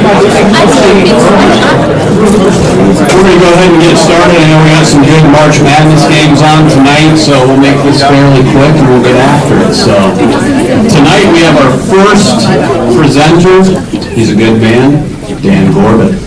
going to go ahead and get started. I know we got some good March Madness games on tonight, so we'll make this fairly quick and we'll get after it. So tonight we have our first presenter. He's a good man, Dan Corbett.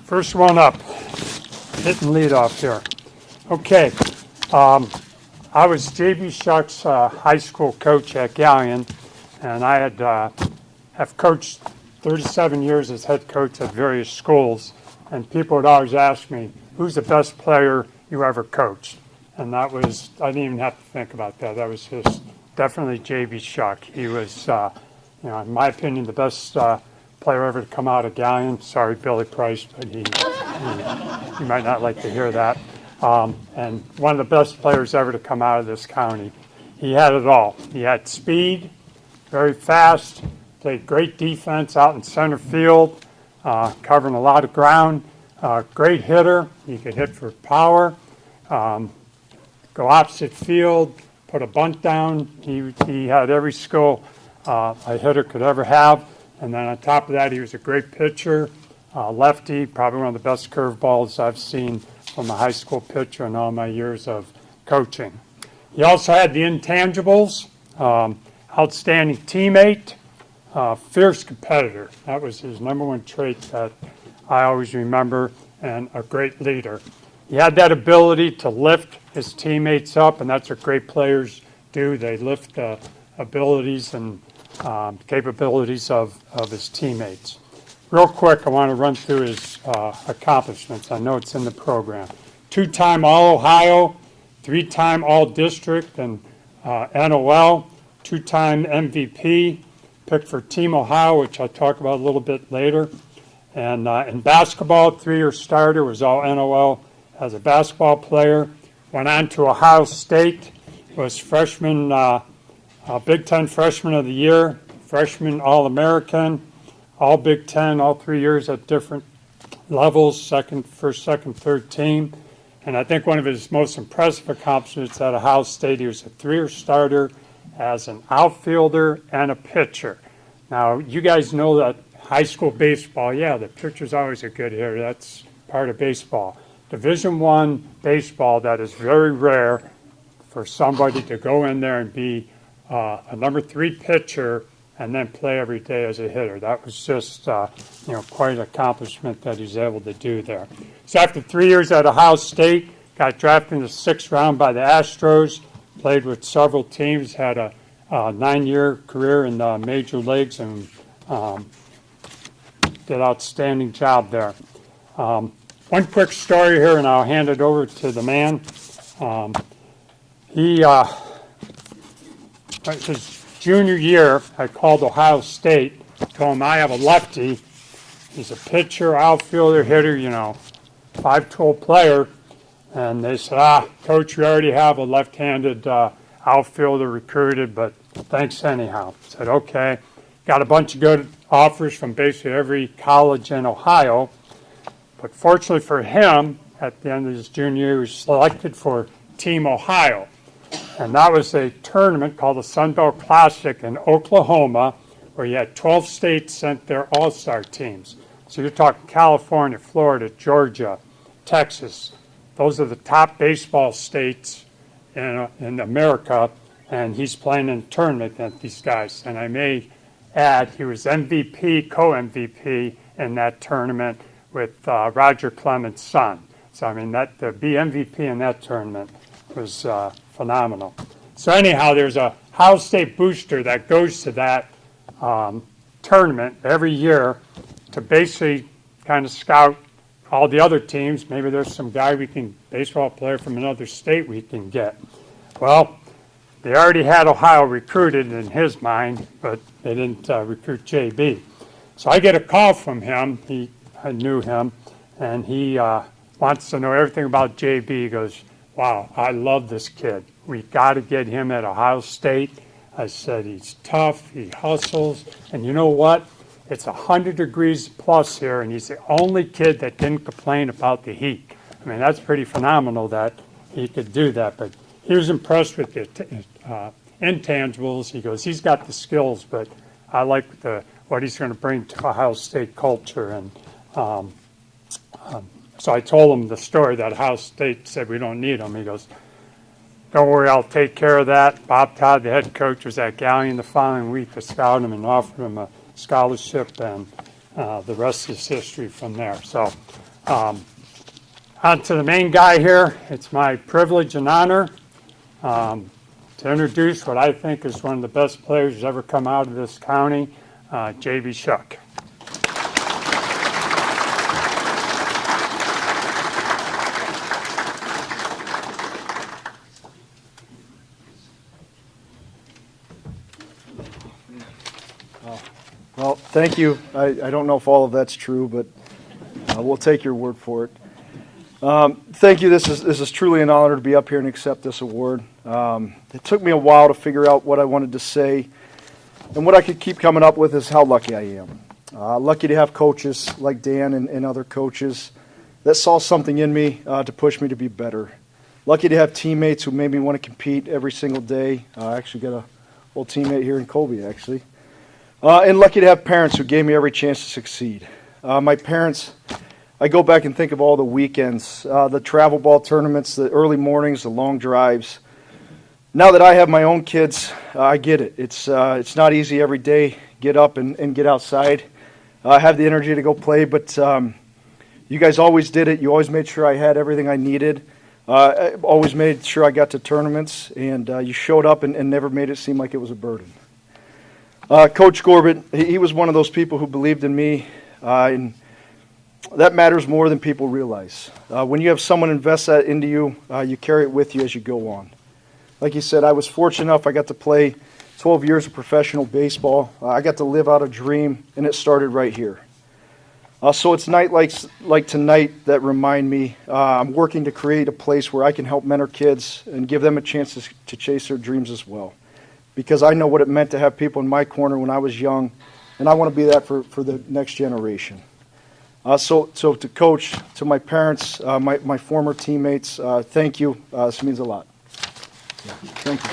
First one up, hitting lead off here. Okay, I was JB Shuck's high school coach at Galleon, and I have coached 37 years as head coach at various schools, and people would always ask me, who's the best player you ever coached? And that was, I didn't even have to think about that. That was just definitely JB Shuck. He was, in my opinion, the best player ever to come out of Galleon. Sorry, Billy Price, but he might not like to hear that. And one of the best players ever to come out of this county. He had it all. He had speed, very fast, played great defense out in center field, covering a lot of ground, great hitter. He could hit for power, go opposite field, put a bunt down. He had every skill a hitter could ever have. And then on top of that, he was a great pitcher, lefty, probably one of the best curveballs I've seen from a high school pitcher in all my years of coaching. He also had the intangibles, outstanding teammate, fierce competitor. That was his number one trait that I always remember, and a great leader. He had that ability to lift his teammates up, and that's what great players do. They lift the abilities and capabilities of his teammates. Real quick, I want to run through his accomplishments. I know it's in the program. 2-time All-Ohio, 3-time All-District and NOL, 2-time MVP, picked for Team Ohio, which I'll talk about a little bit later. And in basketball, 3-year starter, was all NOL as a basketball player. Went on to Ohio State, was freshman Big Ten Freshman of the Year, freshman All-American, all Big Ten, all 3 years at different levels, first, second, third team. And I think one of his most impressive accomplishments at Ohio State, he was a 3-year starter as an outfielder and a pitcher. Now, you guys know that high school baseball, the pitcher's always a good hitter. That's part of baseball. Division I baseball, that is very rare for somebody to go in there and be a number 3 pitcher and then play every day as a hitter. That was just, quite an accomplishment that he's able to do there. So after 3 years at Ohio State, got drafted in the 6th round by the Astros, played with several teams, had a 9-year career in the major leagues, and did an outstanding job there. One quick story here, and I'll hand it over to the man. His junior year, I called Ohio State, told him I have a lefty. He's a pitcher, outfielder, hitter, 5-tool player. And they said, Coach, we already have a left-handed outfielder recruited, but thanks anyhow. I said, okay. Got a bunch of good offers from basically every college in Ohio. But fortunately for him, at the end of his junior year, he was selected for Team Ohio. And that was a tournament called the Sun Belt Classic in Oklahoma, where you had 12 states sent their all-star teams. So you're talking California, Florida, Georgia, Texas. Those are the top baseball states in America, and he's playing in a tournament against these guys. And I may add, he was MVP, co-MVP in that tournament with Roger Clement's son. So, to be MVP in that tournament was phenomenal. So anyhow, there's a Ohio State booster that goes to that tournament every year to basically kind of scout all the other teams. Maybe there's some baseball player from another state we can get. Well, they already had Ohio recruited in his mind, but they didn't recruit JB. So I get a call from him. I knew him, and he wants to know everything about JB. He goes, wow, I love this kid. We got to get him at Ohio State. I said, he's tough, he hustles, and you know what? It's 100 degrees plus here, and he's the only kid that didn't complain about the heat. I mean, that's pretty phenomenal that he could do that, but he was impressed with the intangibles. He goes, he's got the skills, but I like what he's going to bring to Ohio State culture. And so I told him the story that Ohio State said we don't need him. He goes, don't worry, I'll take care of that. Bob Todd, the head coach, was at Gallion the following week to scout him and offer him a scholarship, and the rest is history from there. So on to the main guy here. It's my privilege and honor to introduce what I think is one of the best players who's ever come out of this county, JB Shuck. Well, thank you. I don't know if all of that's true, but we'll take your word for it. Thank you. This is truly an honor to be up here and accept this award. It took me a while to figure out what I wanted to say, and what I could keep coming up with is how lucky I am. Lucky to have coaches like Dan and other coaches that saw something in me to push me to be better. Lucky to have teammates who made me want to compete every single day. I actually got a old teammate here in Colby, actually. And lucky to have parents who gave me every chance to succeed. My parents, I go back and think of all the weekends, the travel ball tournaments, the early mornings, the long drives. Now that I have my own kids, I get it. It's not easy every day, get up and get outside. I have the energy to go play, but you guys always did it. You always made sure I had everything I needed. I always made sure I got to tournaments, and you showed up and never made it seem like it was a burden. Coach Corbett, he was one of those people who believed in me, and that matters more than people realize. When you have someone invest that into you, you carry it with you as you go on. Like you said, I was fortunate enough I got to play 12 years of professional baseball. I got to live out a dream, and it started right here. So it's nights like tonight that remind me I'm working to create a place where I can help mentor kids and give them a chance to chase their dreams as well. Because I know what it meant to have people in my corner when I was young, and I want to be that for the next generation. So to Coach, to my parents, my former teammates, thank you. This means a lot. Yeah, thank you.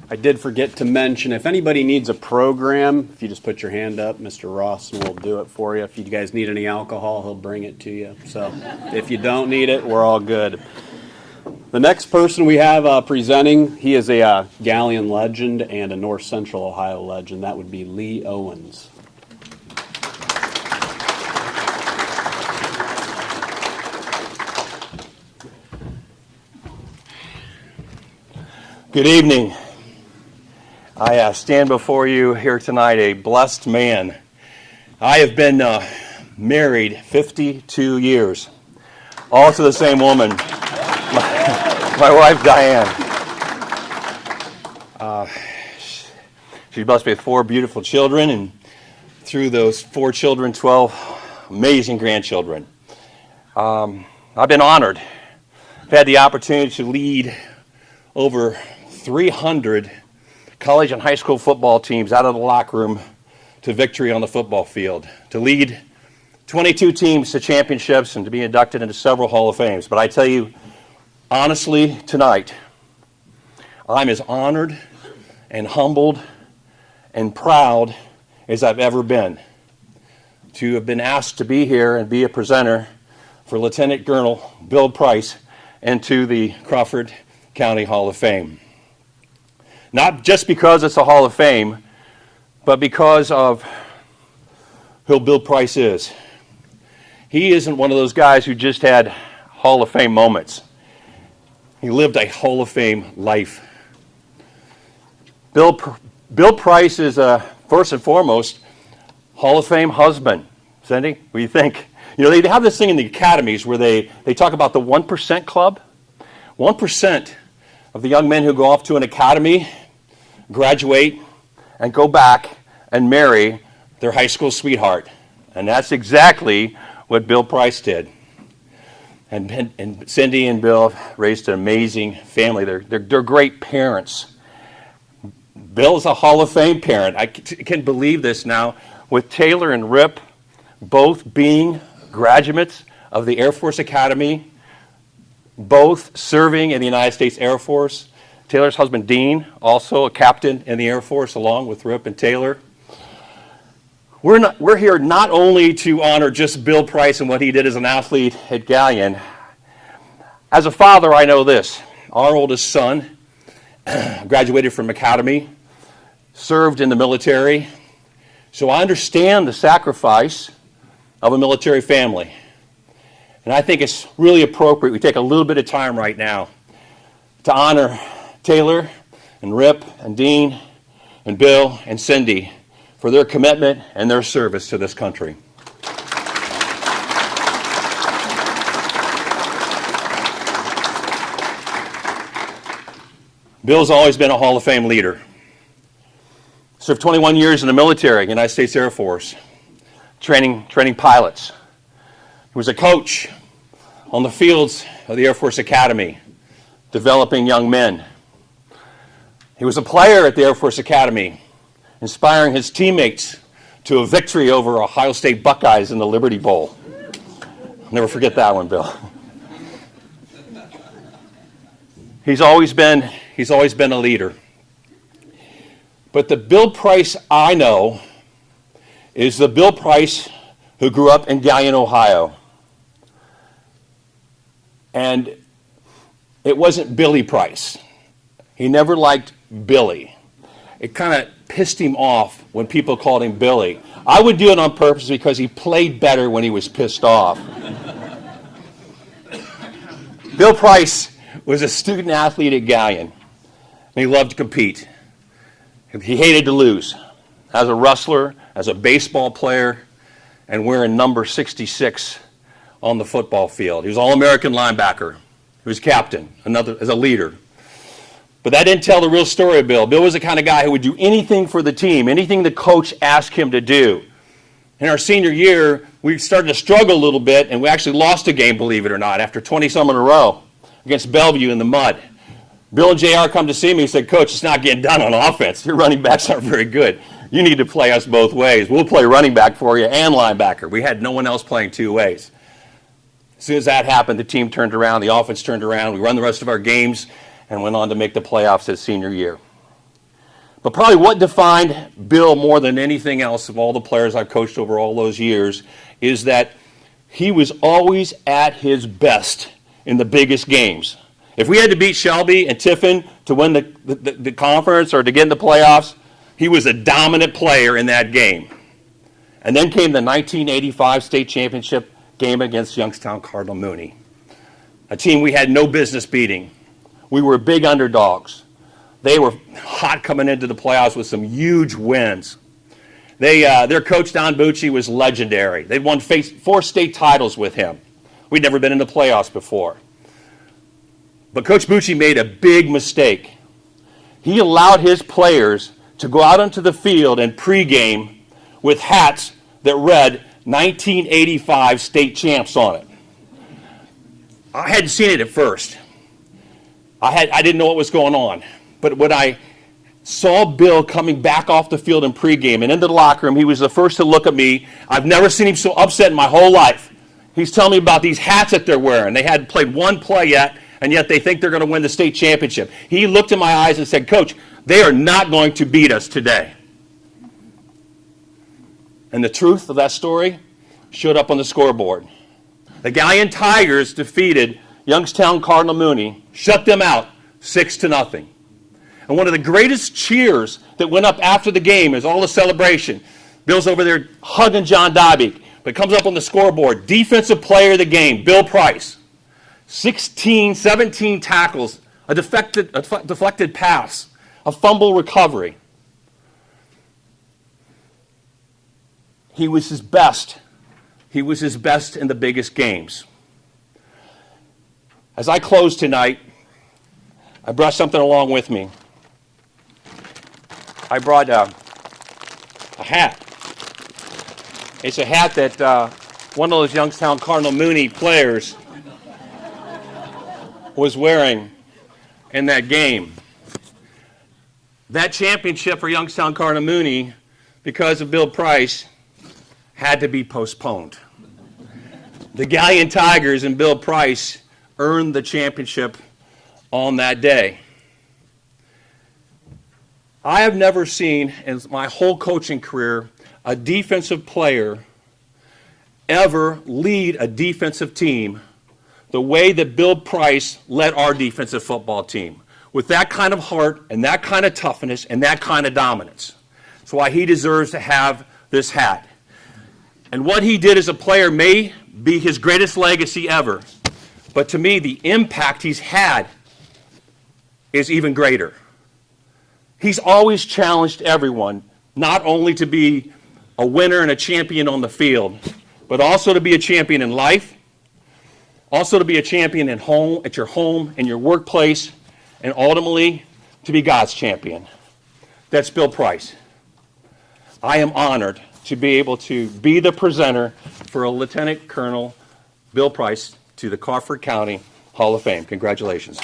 I did forget to mention, if anybody needs a program, if you just put your hand up, Mr. Rawson will do it for you. If you guys need any alcohol, he'll bring it to you. So if you don't need it, we're all good. The next person we have presenting, he is a Gallion legend and a North Central Ohio legend. That would be Lee Owens. Good evening. I stand before you here tonight a blessed man. I have been married 52 years, all to the same woman, my wife Diane. She's blessed me with 4 beautiful children, and through those 4 children, 12 amazing grandchildren. I've been honored. I've had the opportunity to lead over 300 college and high school football teams out of the locker room to victory on the football field, to lead 22 teams to championships and to be inducted into several Hall of Fames. But I tell you, honestly, tonight, I'm as honored and humbled and proud as I've ever been to have been asked to be here and be a presenter for Lieutenant Colonel Bill Price and to the Crawford County Hall of Fame. Not just because it's a Hall of Fame, but because of who Bill Price is. He isn't one of those guys who just had Hall of Fame moments. He lived a Hall of Fame life. Bill Price is, first and foremost, Hall of Fame husband. Cindy, what do you think? You know, they have this thing in the academies where they talk about the 1% club. 1% of the young men who go off to an academy graduate and go back and marry their high school sweetheart. And that's exactly what Bill Price did. And Cindy and Bill raised an amazing family. They're great parents. Bill's a Hall of Fame parent. I can believe this now, with Taylor and Rip both being graduates of the Air Force Academy, both serving in the United States Air Force. Taylor's husband, Dean, also a captain in the Air Force, along with Rip and Taylor. We're here not only to honor just Bill Price and what he did as an athlete at Galleon. As a father, I know this. Our oldest son graduated from Academy, served in the military, so I understand the sacrifice of a military family. And I think it's really appropriate we take a little bit of time right now to honor Taylor and Rip and Dean and Bill and Cindy for their commitment and their service to this country. Bill's always been a Hall of Fame leader. Served 21 years in the military, United States Air Force, training pilots. He was a coach on the fields of the Air Force Academy, developing young men. He was a player at the Air Force Academy, inspiring his teammates to a victory over Ohio State Buckeyes in the Liberty Bowl. I'll never forget that one, Bill. He's always been a leader. But the Bill Price I know is the Bill Price who grew up in Galleon, Ohio. And it wasn't Billy Price. He never liked Billy. It kind of pissed him off when people called him Billy. I would do it on purpose because he played better when he was pissed off. Bill Price was a student athlete at Galleon, and he loved to compete. He hated to lose. As a wrestler, as a baseball player, and wearing number 66 on the football field. He was All-American linebacker. He was captain, as a leader. But that didn't tell the real story of Bill. Bill was the kind of guy who would do anything for the team, anything the coach asked him to do. In our senior year, we started to struggle a little bit, and we actually lost a game, believe it or not, after 20-some in a row against Bellevue in the mud. Bill and JR come to see me and said, "Coach, it's not getting done on offense. Your running backs aren't very good. You need to play us both ways. We'll play running back for you and linebacker." We had no one else playing two ways. As soon as that happened, the team turned around, the offense turned around. We won the rest of our games and went on to make the playoffs his senior year. But probably what defined Bill more than anything else of all the players I've coached over all those years is that he was always at his best in the biggest games. If we had to beat Shelby and Tiffin to win the conference or to get in the playoffs, he was a dominant player in that game. And then came the 1985 state championship game against Youngstown Cardinal Mooney, a team we had no business beating. We were big underdogs. They were hot coming into the playoffs with some huge wins. Their coach, Don Bucci, was legendary. They'd won 4 state titles with him. We'd never been in the playoffs before. But Coach Bucci made a big mistake. He allowed his players to go out onto the field and pregame with hats that read 1985 state champs on it. I hadn't seen it at first. I didn't know what was going on. But when I saw Bill coming back off the field in pregame and into the locker room, he was the first to look at me. I've never seen him so upset in my whole life. He's telling me about these hats that they're wearing. They hadn't played one play yet, and yet they think they're going to win the state championship. He looked in my eyes and said, "Coach, they are not going to beat us today." And the truth of that story showed up on the scoreboard. The Galleon Tigers defeated Youngstown Cardinal Mooney, shut them out 6-0. And one of the greatest cheers that went up after the game is all the celebration. Bill's over there hugging John Dobby, but it comes up on the scoreboard. Defensive player of the game, Bill Price. 17 tackles, a deflected pass, a fumble recovery. He was his best. He was his best in the biggest games. As I close tonight, I brought something along with me. I brought a hat. It's a hat that one of those Youngstown Cardinal Mooney players was wearing in that game. That championship for Youngstown Carnegie, because of Bill Price, had to be postponed. The Galleon Tigers and Bill Price earned the championship on that day. I have never seen in my whole coaching career a defensive player ever lead a defensive team the way that Bill Price led our defensive football team, with that kind of heart and that kind of toughness and that kind of dominance. That's why he deserves to have this hat. And what he did as a player may be his greatest legacy ever, but to me, the impact he's had is even greater. He's always challenged everyone, not only to be a winner and a champion on the field, but also to be a champion in life, also to be a champion at home, at your home, in your workplace, and ultimately to be God's champion. That's Bill Price. I am honored to be able to be the presenter for a Lieutenant Colonel Bill Price to the Crawford County Hall of Fame. Congratulations.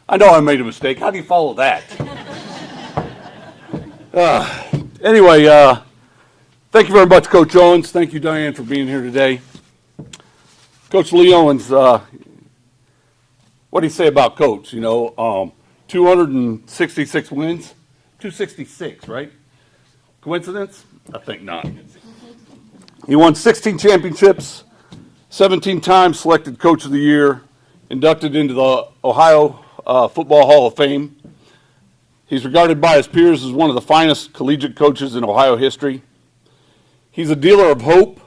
I know I made a mistake. How do you follow that? Anyway, thank you very much, Coach Owens. Thank you, Diane, for being here today. Coach Lee Owens, what do you say about Coach? 266 wins? 266, right? Coincidence? I think not. He won 16 championships, 17 times selected Coach of the Year, inducted into the Ohio Football Hall of Fame. He's regarded by his peers as one of the finest collegiate coaches in Ohio history. He's a dealer of hope,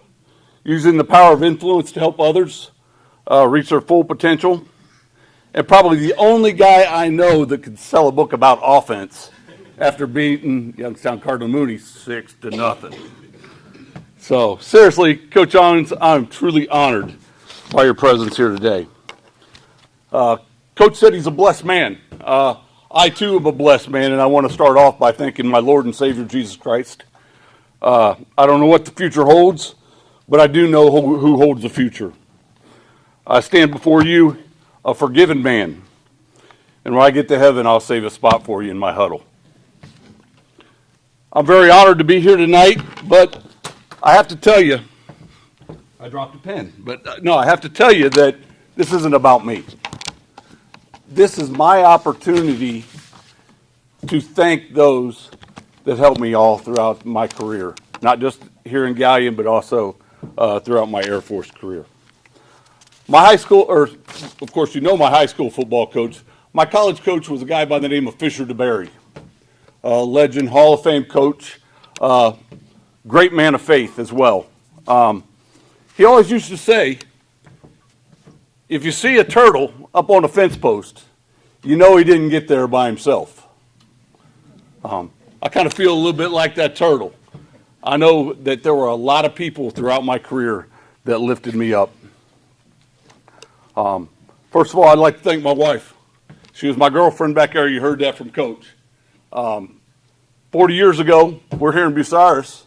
using the power of influence to help others reach their full potential. And probably the only guy I know that could sell a book about offense after beating Youngstown Carnegie 6-0. So seriously, Coach Owens, I'm truly honored by your presence here today. Coach said he's a blessed man. I too am a blessed man, and I want to start off by thanking my Lord and Savior Jesus Christ. I don't know what the future holds, but I do know who holds the future. I stand before you a forgiven man, and when I get to heaven, I'll save a spot for you in my huddle. I'm very honored to be here tonight, but I have to tell you, I dropped a pen, but no, I have to tell you that this isn't about me. This is my opportunity to thank those that helped me all throughout my career, not just here in Galleon, but also throughout my Air Force career. My high school, or of course you know my high school football coach, my college coach was a guy by the name of Fisher DeBerry, a legend, Hall of Fame coach, great man of faith as well. He always used to say, if you see a turtle up on a fence post, you know he didn't get there by himself. I kind of feel a little bit like that turtle. I know that there were a lot of people throughout my career that lifted me up. First of all, I'd like to thank my wife. She was my girlfriend back there. You heard that from Coach. 40 years ago, we're here in Bucyrus.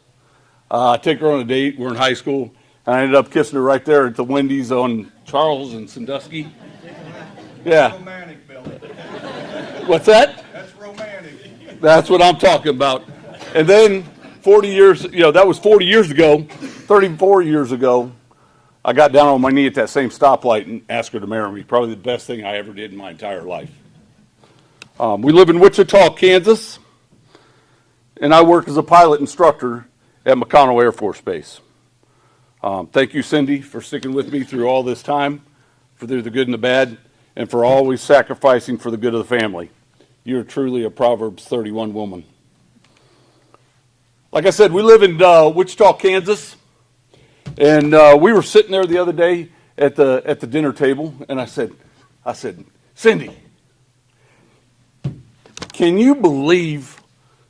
I take her on a date. We're in high school. And I ended up kissing her right there at the Wendy's on Charles and Sandusky. Yeah. Romantic, Billy. What's that? That's romantic. That's what I'm talking about. And then 40 years, that was 40 years ago, 34 years ago, I got down on my knee at that same stoplight and asked her to marry me. Probably the best thing I ever did in my entire life. We live in Wichita, Kansas, and I work as a pilot instructor at McConnell Air Force Base. Thank you, Cindy, for sticking with me through all this time, for the good and the bad, and for always sacrificing for the good of the family. You're truly a Proverbs 31 woman. Like I said, we live in Wichita, Kansas, and we were sitting there the other day at the dinner table, and I said, Cindy, can you believe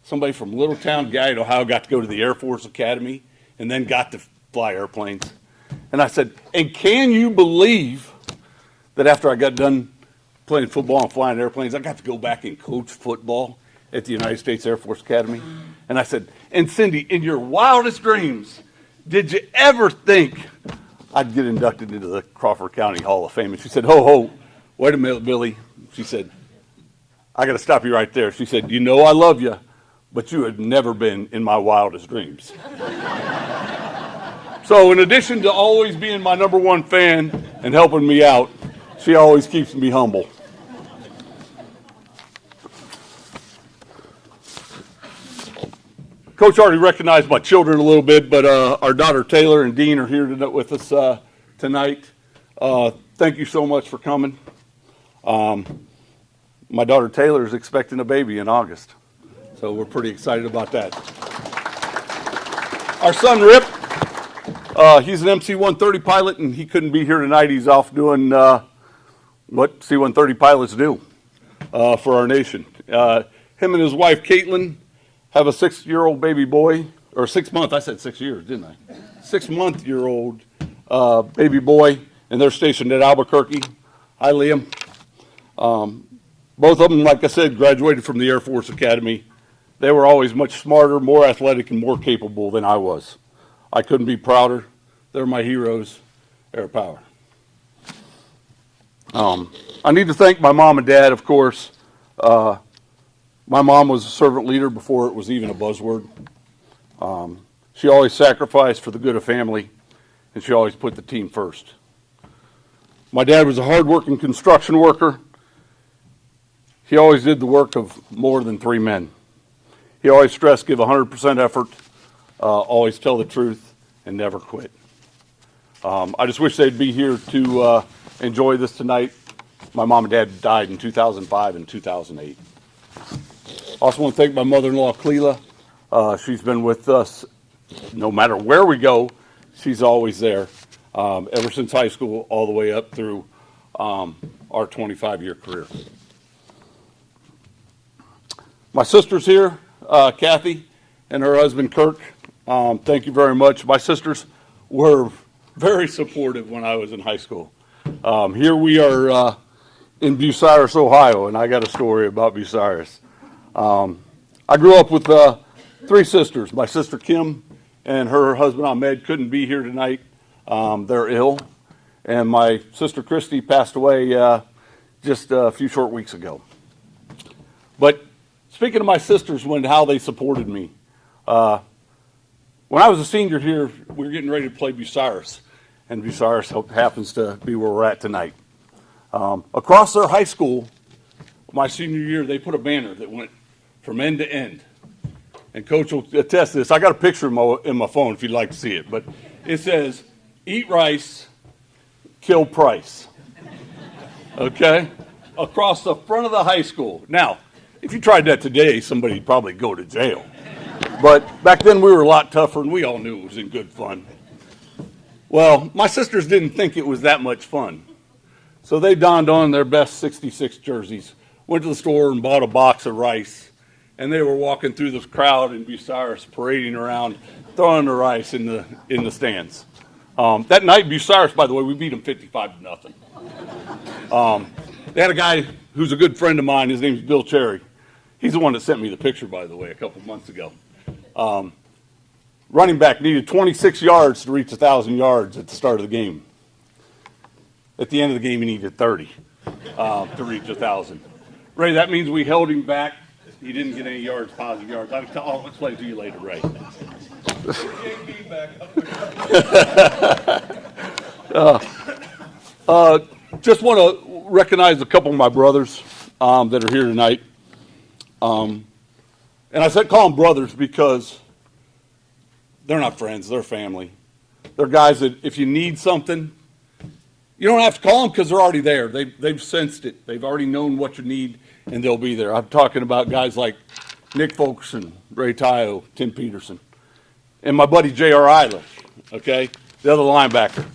somebody from Little Town Guyot, Ohio got to go to the Air Force Academy and then got to fly airplanes? And I said, and can you believe that after I got done playing football and flying airplanes, I got to go back and coach football at the United States Air Force Academy? And I said, and Cindy, in your wildest dreams, did you ever think I'd get inducted into the Crawford County Hall of Fame? And she said, ho, wait a minute, Billy. She said, I got to stop you right there. She said, you know I love you, but you had never been in my wildest dreams. So in addition to always being my number one fan and helping me out, she always keeps me humble. Coach already recognized my children a little bit, but our daughter Taylor and Dean are here with us tonight. Thank you so much for coming. My daughter Taylor is expecting a baby in August, so we're pretty excited about that. Our son Rip, he's an MC-130 pilot, and he couldn't be here tonight. He's off doing what C-130 pilots do for our nation. Him and his wife Caitlin have a 6-year-old baby boy, or 6 month. I said 6 years, didn't I? 6-month-year-old baby boy, and they're stationed at Albuquerque. Hi, Liam. Both of them, like I said, graduated from the Air Force Academy. They were always much smarter, more athletic, and more capable than I was. I couldn't be prouder. They're my heroes. Air power. I need to thank my mom and dad, of course. My mom was a servant leader before it was even a buzzword. She always sacrificed for the good of family, and she always put the team first. My dad was a hard-working construction worker. He always did the work of more than 3 men. He always stressed give 100% effort, always tell the truth, and never quit. I just wish they'd be here to enjoy this tonight. My mom and dad died in 2005 and 2008. Also want to thank my mother-in-law, Cleela. She's been with us no matter where we go. She's always there, ever since high school all the way up through our 25-year career. My sister's here, Kathy, and her husband, Kirk. Thank you very much. My sisters were very supportive when I was in high school. Here we are in Bucyrus, Ohio, and I got a story about Bucyrus. I grew up with 3 sisters. My sister Kim and her husband Ahmed couldn't be here tonight. They're ill. And my sister Christy passed away just a few short weeks ago. But speaking of my sisters, how they supported me, when I was a senior here, we were getting ready to play Bucyrus, and Bucyrus happens to be where we're at tonight. Across their high school, my senior year, they put a banner that went from end to end. And Coach will attest to this. I got a picture in my phone if you'd like to see it, but it says, "Eat rice, kill Price." Okay? Across the front of the high school. Now, if you tried that today, somebody'd probably go to jail. But back then we were a lot tougher, and we all knew it was in good fun. Well, my sisters didn't think it was that much fun. So they donned on their best 66 jerseys, went to the store and bought a box of rice, and they were walking through the crowd in Bucyrus, parading around, throwing the rice in the stands. That night, Bucyrus, by the way, we beat them 55-0. They had a guy who's a good friend of mine. His name's Bill Cherry. He's the one that sent me the picture, by the way, a couple months ago. Running back needed 26 yards to reach 1,000 yards at the start of the game. At the end of the game, he needed 30 to reach 1,000. Ray, that means we held him back. He didn't get any yards, positive yards. I'll explain to you later, Ray. Just want to recognize a couple of my brothers that are here tonight. And I said call them brothers because they're not friends, they're family. They're guys that if you need something, you don't have to call them because they're already there. They've sensed it. They've already known what you need, and they'll be there. I'm talking about guys like Nick Folkeson, Ray Tayo, Tim Peterson, and my buddy J.R. Eilish, okay, the other linebacker.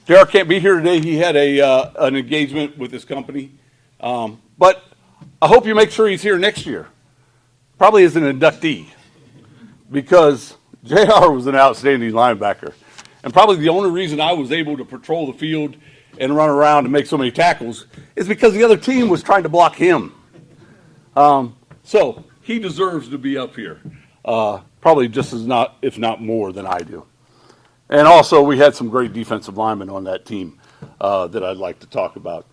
JR can't be here today. He had an engagement with his company. But I hope you make sure he's here next year. Probably as an inductee. Because JR was an outstanding linebacker. And probably the only reason I was able to patrol the field and run around and make so many tackles is because the other team was trying to block him. So he deserves to be up here. Probably just as not, if not more than I do. And also we had some great defensive linemen on that team that I'd like to talk about.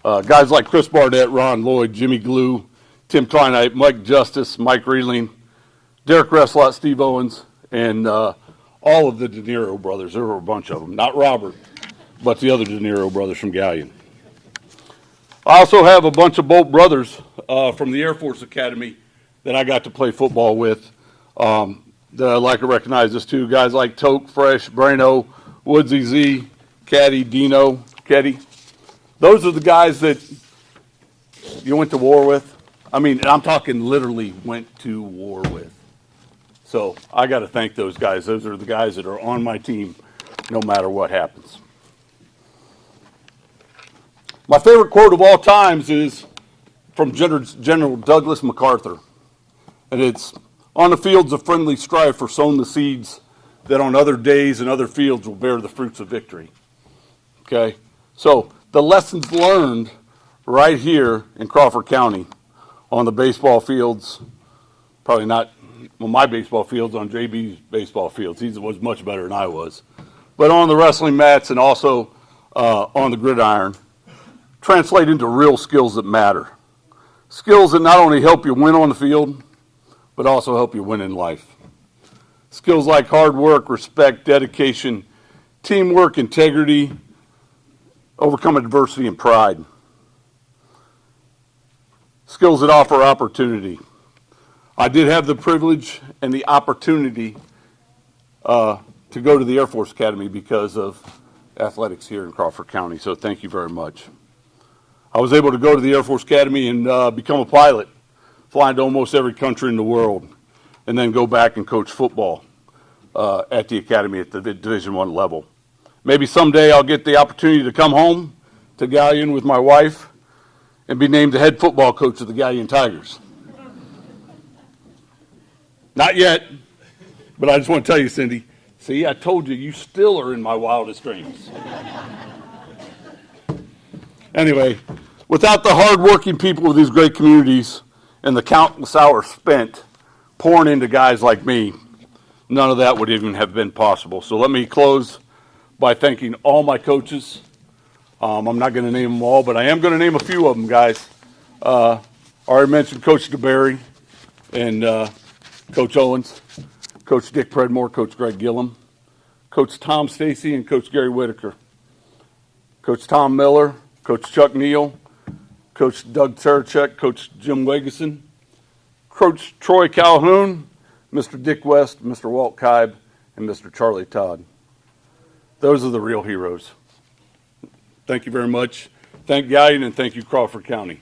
Guys like Chris Barnett, Ron Lloyd, Jimmy Glue, Tim Twinite, Mike Justice, Mike Reeling, Derek Reslott, Steve Owens, and all of the De Niro brothers. There were a bunch of them. Not Robert, but the other De Niro brothers from Galleon. I also have a bunch of Bolt brothers from the Air Force Academy that I got to play football with that I'd like to recognize this too. Guys like Toke, Fresh, Brano, Woodsy Z, Caddy, Dino, Keddy. Those are the guys that you went to war with. I mean, I'm talking literally went to war with. So I got to thank those guys. Those are the guys that are on my team no matter what happens. My favorite quote of all times is from General Douglas MacArthur. And it's, on the fields of friendly strife are sown the seeds that on other days and other fields will bear the fruits of victory. Okay? So the lessons learned right here in Crawford County on the baseball fields, probably not on my baseball fields, on JB's baseball fields. He was much better than I was. But on the wrestling mats and also on the gridiron, translate into real skills that matter. Skills that not only help you win on the field, but also help you win in life. Skills like hard work, respect, dedication, teamwork, integrity, overcoming adversity and pride. Skills that offer opportunity. I did have the privilege and the opportunity to go to the Air Force Academy because of athletics here in Crawford County, so thank you very much. I was able to go to the Air Force Academy and become a pilot, flying to almost every country in the world, and then go back and coach football at the academy at the Division I level. Maybe someday I'll get the opportunity to come home to Galleon with my wife and be named the head football coach of the Galleon Tigers. Not yet, but I just want to tell you, Cindy, see, I told you, you still are in my wildest dreams. Anyway, without the hard-working people of these great communities and the countless hours spent pouring into guys like me, none of that would even have been possible. So let me close by thanking all my coaches. I'm not going to name them all, but I am going to name a few of them, guys. I already mentioned Coach DeBerry and Coach Owens, Coach Dick Predmore, Coach Greg Gillum, Coach Tom Stacy, and Coach Gary Whitaker, Coach Tom Miller, Coach Chuck Neal, Coach Doug Sarachek, Coach Jim Wegeson, Coach Troy Calhoun, Mr. Dick West, Mr. Walt Kibe, and Mr. Charlie Todd. Those are the real heroes. Thank you very much. Thank Galleon and thank you, Crawford County.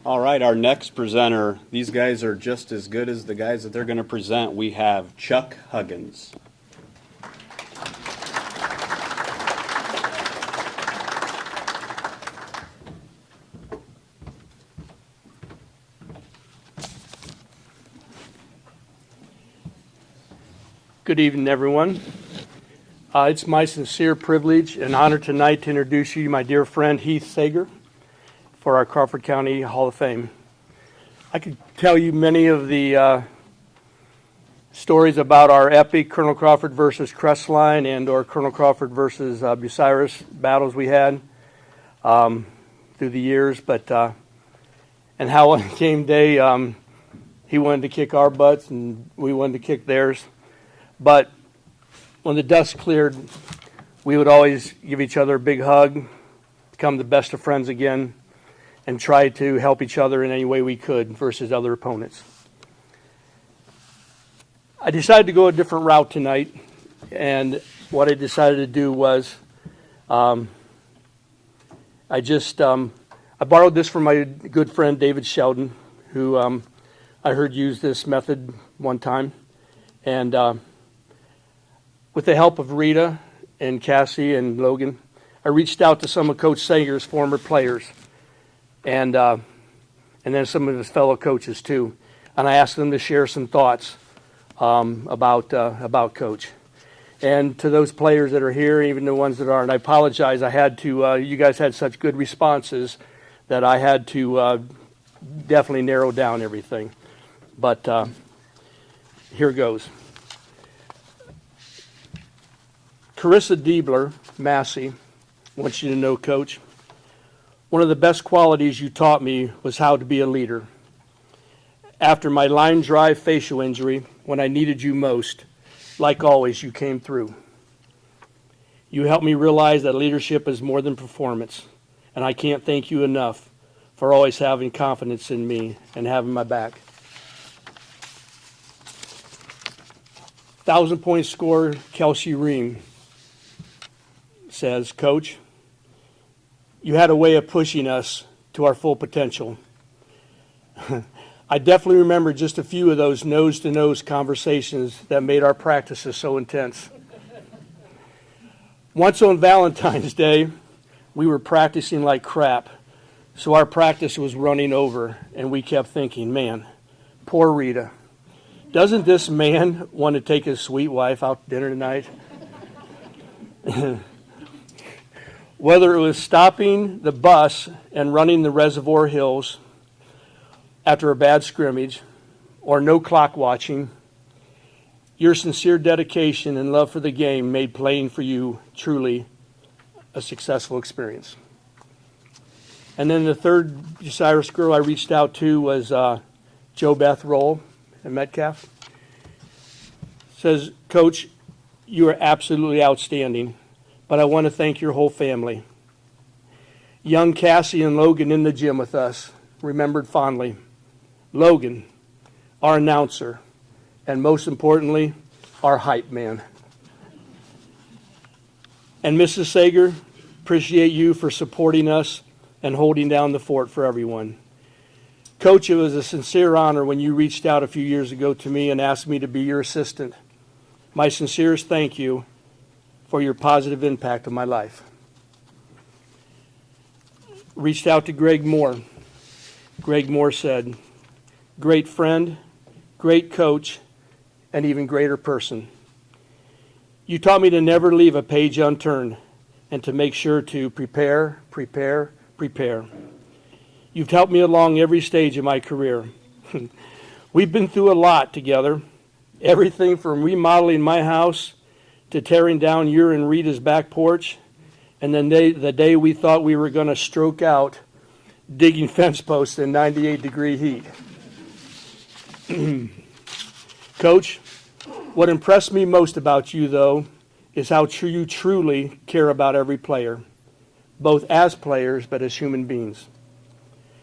All right, our next presenter, these guys are just as good as the guys that they're going to present. We have Chuck Huggins. Good evening, everyone. It's my sincere privilege and honor tonight to introduce you to my dear friend Heath Sager for our Crawford County Hall of Fame. I could tell you many of the stories about our epic Colonel Crawford versus Crestline and or Colonel Crawford versus Bucyrus battles we had through the years, but and how on game day he wanted to kick our butts and we wanted to kick theirs. But when the dust cleared, we would always give each other a big hug, become the best of friends again. and try to help each other in any way we could versus other opponents. I decided to go a different route tonight, and what I decided to do was I borrowed this from my good friend David Shelton, who I heard use this method one time, and with the help of Rita and Cassie and Logan, I reached out to some of Coach Sager's former players, and then some of his fellow coaches too, and I asked them to share some thoughts about Coach. And to those players that are here, even the ones that aren't, I apologize. I had to. You guys had such good responses that I had to definitely narrow down everything. But here goes. Carissa Diebler, Massey, wants you to know, Coach, one of the best qualities you taught me was how to be a leader. After my line drive facial injury, when I needed you most, like always, you came through. You helped me realize that leadership is more than performance, and I can't thank you enough for always having confidence in me and having my back. 1,000-point scorer Kelsey Ream says, Coach, you had a way of pushing us to our full potential. I definitely remember just a few of those nose-to-nose conversations that made our practices so intense. Once on Valentine's Day, we were practicing like crap, so our practice was running over, and we kept thinking, man, poor Rita. Doesn't this man want to take his sweet wife out to dinner tonight? Whether it was stopping the bus and running the Reservoir Hills after a bad scrimmage or no clock watching, your sincere dedication and love for the game made playing for you truly a successful experience. And then the third Cyrus girl I reached out to was Jo Beth Roll at Metcalf. Says, Coach, you are absolutely outstanding, but I want to thank your whole family. Young Cassie and Logan in the gym with us, remembered fondly. Logan, our announcer, and most importantly, our hype man. And Mrs. Sager, appreciate you for supporting us and holding down the fort for everyone. Coach, it was a sincere honor when you reached out a few years ago to me and asked me to be your assistant. My sincerest thank you for your positive impact on my life. Reached out to Greg Moore. Greg Moore said, great friend, great coach, and even greater person. You taught me to never leave a page unturned and to make sure to prepare, prepare, prepare. You've helped me along every stage of my career. We've been through a lot together, everything from remodeling my house to tearing down your and Rita's back porch, and then the day we thought we were going to stroke out digging fence posts in 98-degree heat. Coach, what impressed me most about you, though, is how you truly care about every player, both as players but as human beings.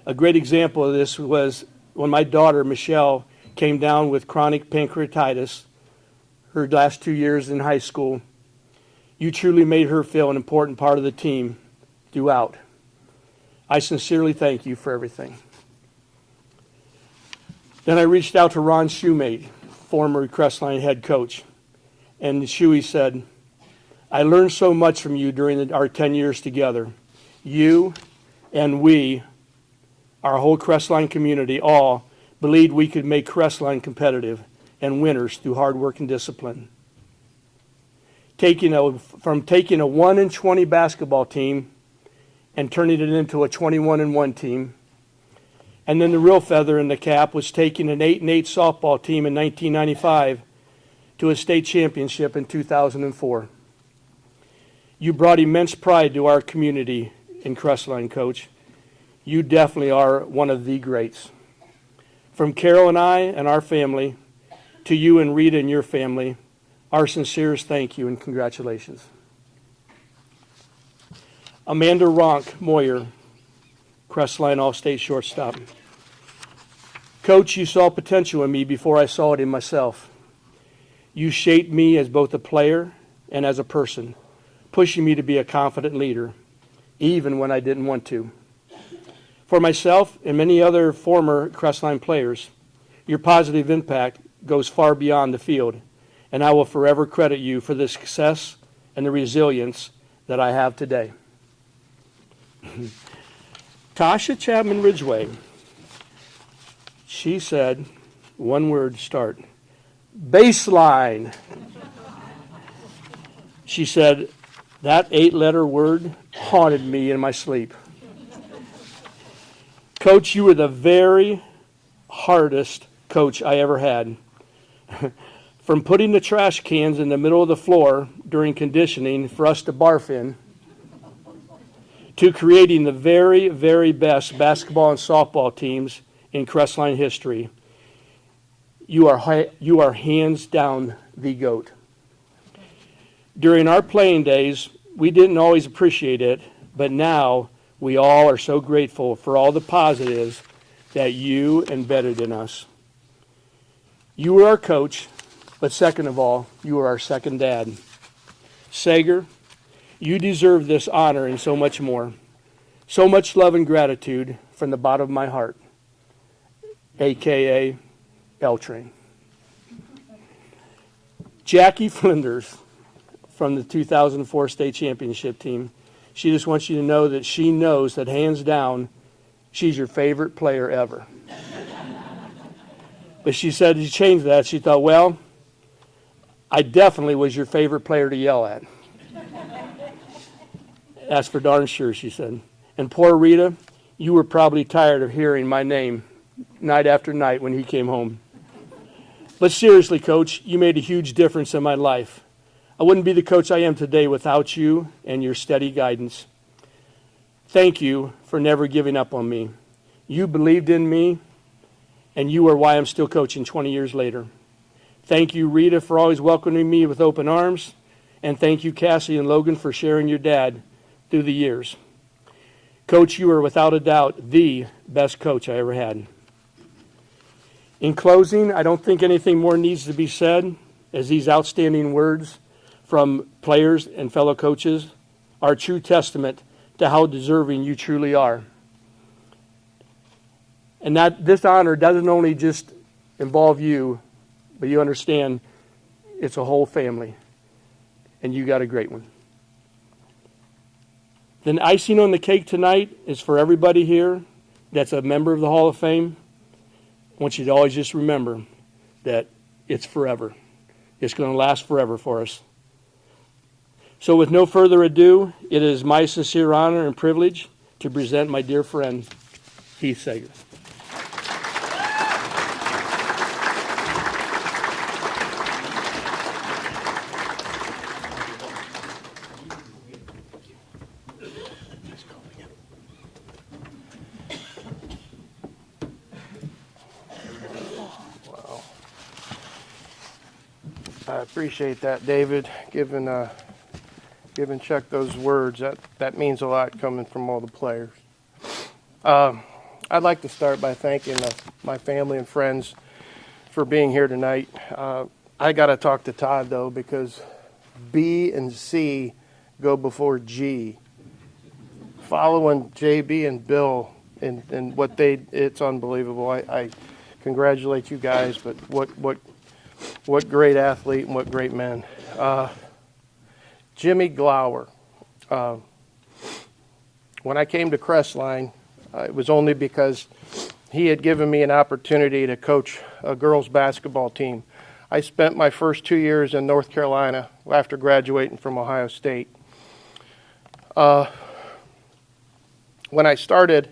A great example of this was when my daughter, Michelle, came down with chronic pancreatitis her last 2 years in high school. You truly made her feel an important part of the team throughout. I sincerely thank you for everything. Then I reached out to Ron Shoemate, former Crestline head coach, and Shuey said, I learned so much from you during our 10 years together. You and we, our whole Crestline community, all believed we could make Crestline competitive and winners through hard work and discipline. From taking a 1-20 basketball team and turning it into a 21-1 team. And then the real feather in the cap was taking an 8-8 softball team in 1995 to a state championship in 2004. You brought immense pride to our community in Crestline, Coach. You definitely are one of the greats. From Carol and I and our family, to you and Rita and your family, our sincerest thank you and congratulations. Amanda Ronk Moyer, Crestline All-State shortstop. Coach, you saw potential in me before I saw it in myself. You shaped me as both a player and as a person, pushing me to be a confident leader, even when I didn't want to. For myself and many other former Crestline players, your positive impact goes far beyond the field, and I will forever credit you for the success and the resilience that I have today. Tasha Chapman Ridgway, she said, one word, start, baseline. She said, that 8-letter word haunted me in my sleep. Coach, you were the very hardest coach I ever had. From putting the trash cans in the middle of the floor during conditioning for us to barf in, to creating the very, very best basketball and softball teams in Crestline history, you are hands down the GOAT. During our playing days, we didn't always appreciate it, but now we all are so grateful for all the positives that you embedded in us. You were our coach, but second of all, you were our second dad. Sager, you deserve this honor and so much more. So much love and gratitude from the bottom of my heart, a.k.a. L-Train. Jackie Flinders from the 2004 state championship team. She just wants you to know that she knows that hands down, she's your favorite player ever. But she said to change that, she thought, well, I definitely was your favorite player to yell at. That's for darn sure, she said. And poor Rita, you were probably tired of hearing my name night after night when he came home. But seriously, Coach, you made a huge difference in my life. I wouldn't be the coach I am today without you and your steady guidance. Thank you for never giving up on me. You believed in me, and you are why I'm still coaching 20 years later. Thank you, Rita, for always welcoming me with open arms, and thank you, Cassie and Logan, for sharing your dad through the years. Coach, you are without a doubt the best coach I ever had. In closing, I don't think anything more needs to be said, as these outstanding words from players and fellow coaches are a true testament to how deserving you truly are. And that this honor doesn't only just involve you, but you understand it's a whole family, and you got a great one. Then icing on the cake tonight is for everybody here that's a member of the Hall of Fame. I want you to always just remember that it's forever. It's going to last forever for us. So with no further ado, it is my sincere honor and privilege to present my dear friend, Heath Sager. I appreciate that, David, giving Chuck those words. That means a lot coming from all the players. I'd like to start by thanking my family and friends for being here tonight. I got to talk to Todd, though, because B and C go before G. Following JB and Bill and what it's unbelievable. I congratulate you guys, but what great athlete and what great men. Jimmy Glauer. When I came to Crestline, it was only because he had given me an opportunity to coach a girls basketball team. I spent my first 2 years in North Carolina after graduating from Ohio State. When I started,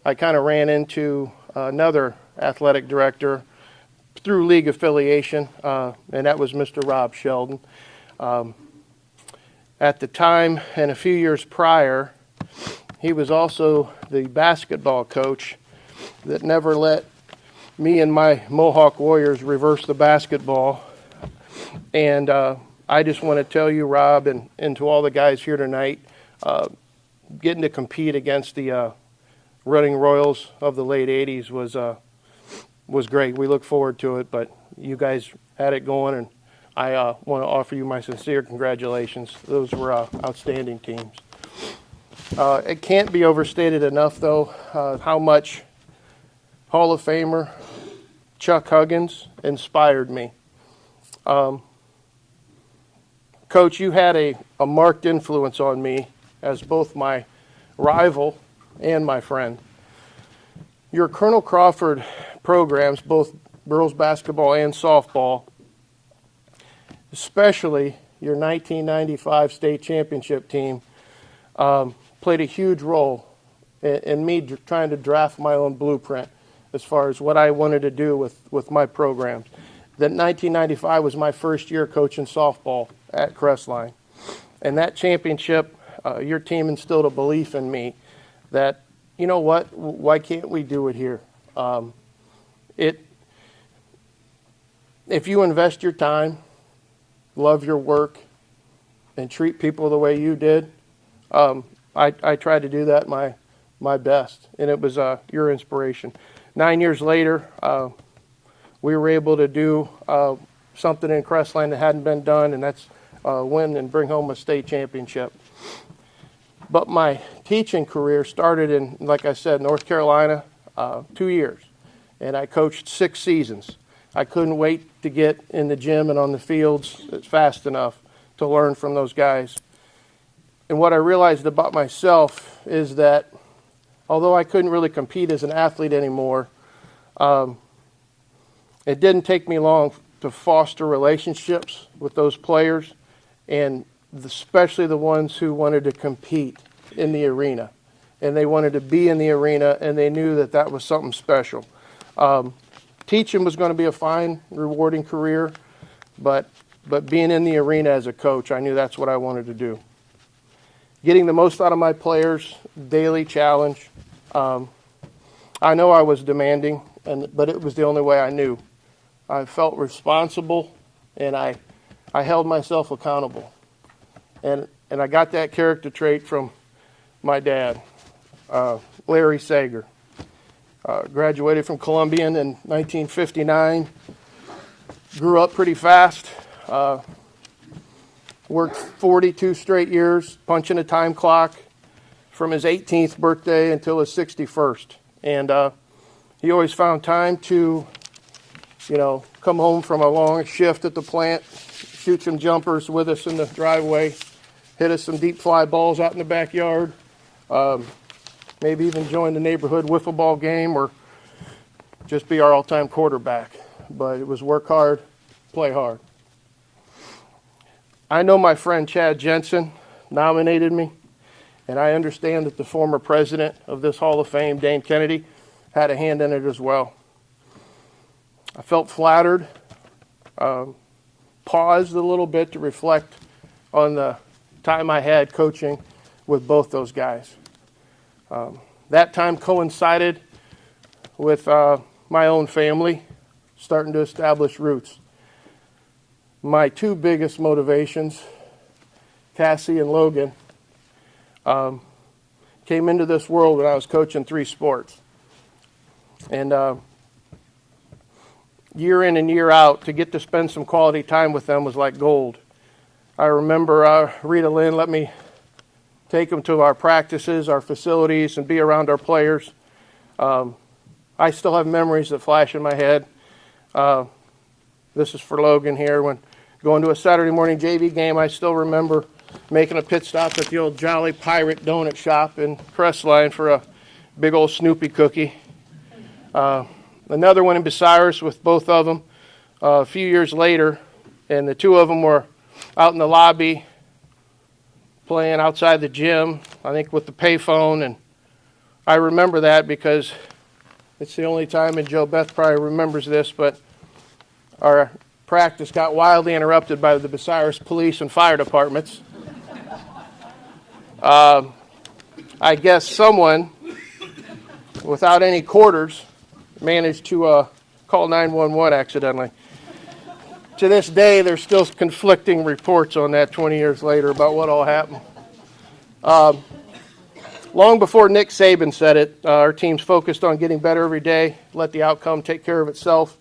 I kind of ran into another athletic director through league affiliation, and that was Mr. Rob Shelton. At the time and a few years prior, he was also the basketball coach that never let me and my Mohawk Warriors reverse the basketball. And I just want to tell you, Rob, and to all the guys here tonight, getting to compete against the running Royals of the late 80s was great. We look forward to it, but you guys had it going, and I want to offer you my sincere congratulations. Those were outstanding teams. It can't be overstated enough, though, how much Hall of Famer Chuck Huggins inspired me. Coach, you had a marked influence on me as both my rival and my friend. Your Colonel Crawford programs, both girls basketball and softball, especially your 1995 state championship team, played a huge role in me trying to draft my own blueprint as far as what I wanted to do with my programs. That 1995 was my first year coaching softball at Crestline. And that championship, your team instilled a belief in me that, you know what, why can't we do it here? If you invest your time, love your work, and treat people the way you did, I tried to do that my best, and it was your inspiration. 9 years later, we were able to do something in Crestline that hadn't been done, and that's win and bring home a state championship. But my teaching career started in, like I said, North Carolina, 2 years, and I coached 6 seasons. I couldn't wait to get in the gym and on the fields fast enough to learn from those guys. And what I realized about myself is that although I couldn't really compete as an athlete anymore, it didn't take me long to foster relationships with those players, and especially the ones who wanted to compete in the arena. And they wanted to be in the arena, and they knew that that was something special. Teaching was going to be a fine, rewarding career, but being in the arena as a coach, I knew that's what I wanted to do. Getting the most out of my players, daily challenge. I know I was demanding, but it was the only way I knew. I felt responsible, and I held myself accountable. And I got that character trait from my dad, Larry Sager. Graduated from Columbian in 1959. Grew up pretty fast. Worked 42 straight years, punching a time clock from his 18th birthday until his 61st. And he always found time to, come home from a long shift at the plant, shoot some jumpers with us in the driveway, hit us some deep fly balls out in the backyard, maybe even join the neighborhood wiffle ball game or just be our all-time quarterback. But it was work hard, play hard. I know my friend Chad Jensen nominated me, and I understand that the former president of this Hall of Fame, Dane Kennedy, had a hand in it as well. I felt flattered, paused a little bit to reflect on the time I had coaching with both those guys. That time coincided with my own family starting to establish roots. My 2 biggest motivations, Cassie and Logan, came into this world when I was coaching 3 sports. And year in and year out, to get to spend some quality time with them was like gold. I remember Rita Lynn let me take them to our practices, our facilities, and be around our players. I still have memories that flash in my head. This is for Logan here. When going to a Saturday morning JV game, I still remember making a pit stop at the old Jolly Pirate Donut Shop in Crestline for a big old Snoopy cookie. Another one in Bucyrus with both of them a few years later, and the 2 of them were out in the lobby playing outside the gym, I think with the payphone, and I remember that because it's the only time, and Joe Beth probably remembers this, but our practice got wildly interrupted by the Bucyrus police and fire departments. I guess someone, without any quarters, managed to call 911 accidentally. To this day, there's still conflicting reports on that 20 years later about what all happened. Long before Nick Saban said it, our team's focused on getting better every day, let the outcome take care of itself.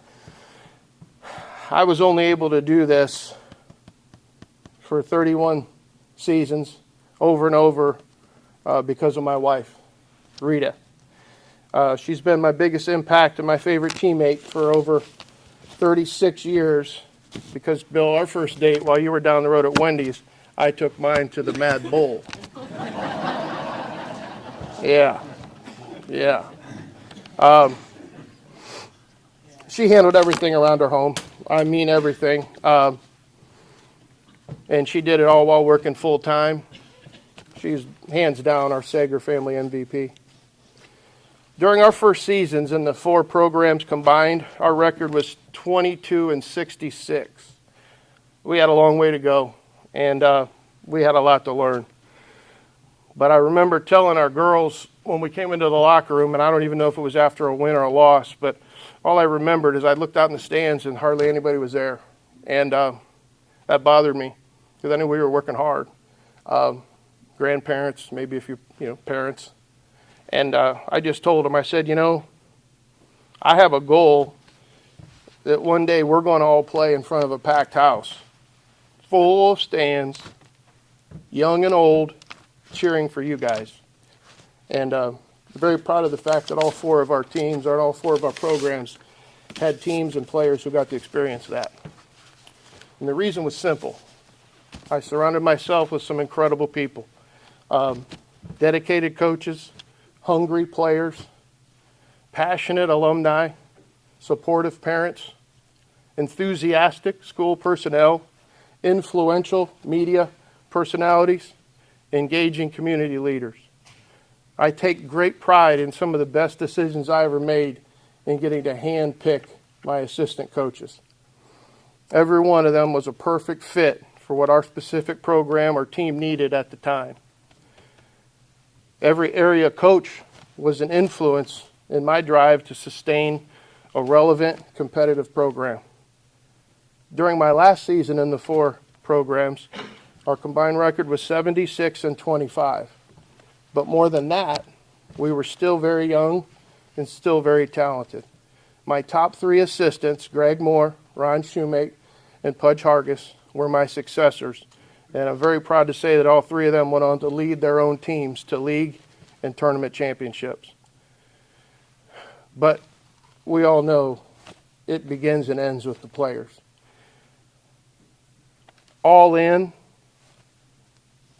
I was only able to do this for 31 seasons over and over because of my wife, Rita. She's been my biggest impact and my favorite teammate for over 36 years because, Bill, our first date while you were down the road at Wendy's, I took mine to the Mad Bull. Yeah. She handled everything around her home. I mean everything. And she did it all while working full time. She's hands down our Sager family MVP. During our first seasons in the 4 programs combined, our record was 22-66. We had a long way to go, and we had a lot to learn. But I remember telling our girls when we came into the locker room, and I don't even know if it was after a win or a loss, but all I remembered is I looked out in the stands and hardly anybody was there. And that bothered me because I knew we were working hard. Grandparents, maybe a few, parents. And I just told them, I said, I have a goal that one day we're going to all play in front of a packed house, full of stands, young and old, cheering for you guys. And I'm very proud of the fact that all 4 of our teams, or all 4 of our programs, had teams and players who got to experience that. And the reason was simple. I surrounded myself with some incredible people. Dedicated coaches, hungry players, passionate alumni, supportive parents, enthusiastic school personnel, influential media personalities, engaging community leaders. I take great pride in some of the best decisions I ever made in getting to hand-pick my assistant coaches. Every one of them was a perfect fit for what our specific program or team needed at the time. Every area coach was an influence in my drive to sustain a relevant, competitive program. During my last season in the 4 programs, our combined record was 76-25. But more than that, we were still very young and still very talented. My top 3 assistants, Greg Moore, Ron Shoemake, and Pudge Hargis, were my successors. And I'm very proud to say that all 3 of them went on to lead their own teams to league and tournament championships. But we all know it begins and ends with the players. All in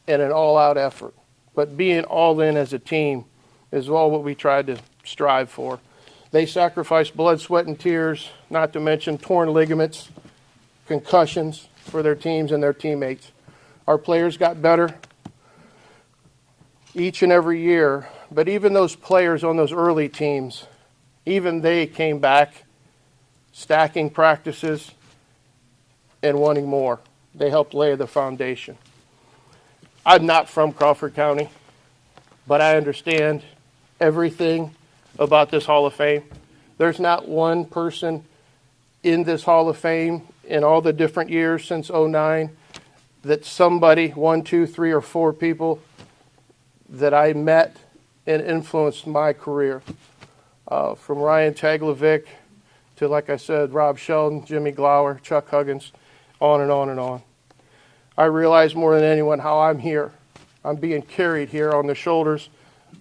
and an all-out effort. But being all in as a team is all what we tried to strive for. They sacrificed blood, sweat, and tears, not to mention torn ligaments, concussions for their teams and their teammates. Our players got better each and every year, but even those players on those early teams, even they came back stacking practices and wanting more. They helped lay the foundation. I'm not from Crawford County, but I understand everything about this Hall of Fame. There's not one person in this Hall of Fame in all the different years since '09 that somebody, 1, 2, 3, or 4 people that I met and influenced my career. From Ryan Taglovic to, like I said, Rob Shelton, Jimmy Glauer, Chuck Huggins, on and on and on. I realize more than anyone how I'm here. I'm being carried here on the shoulders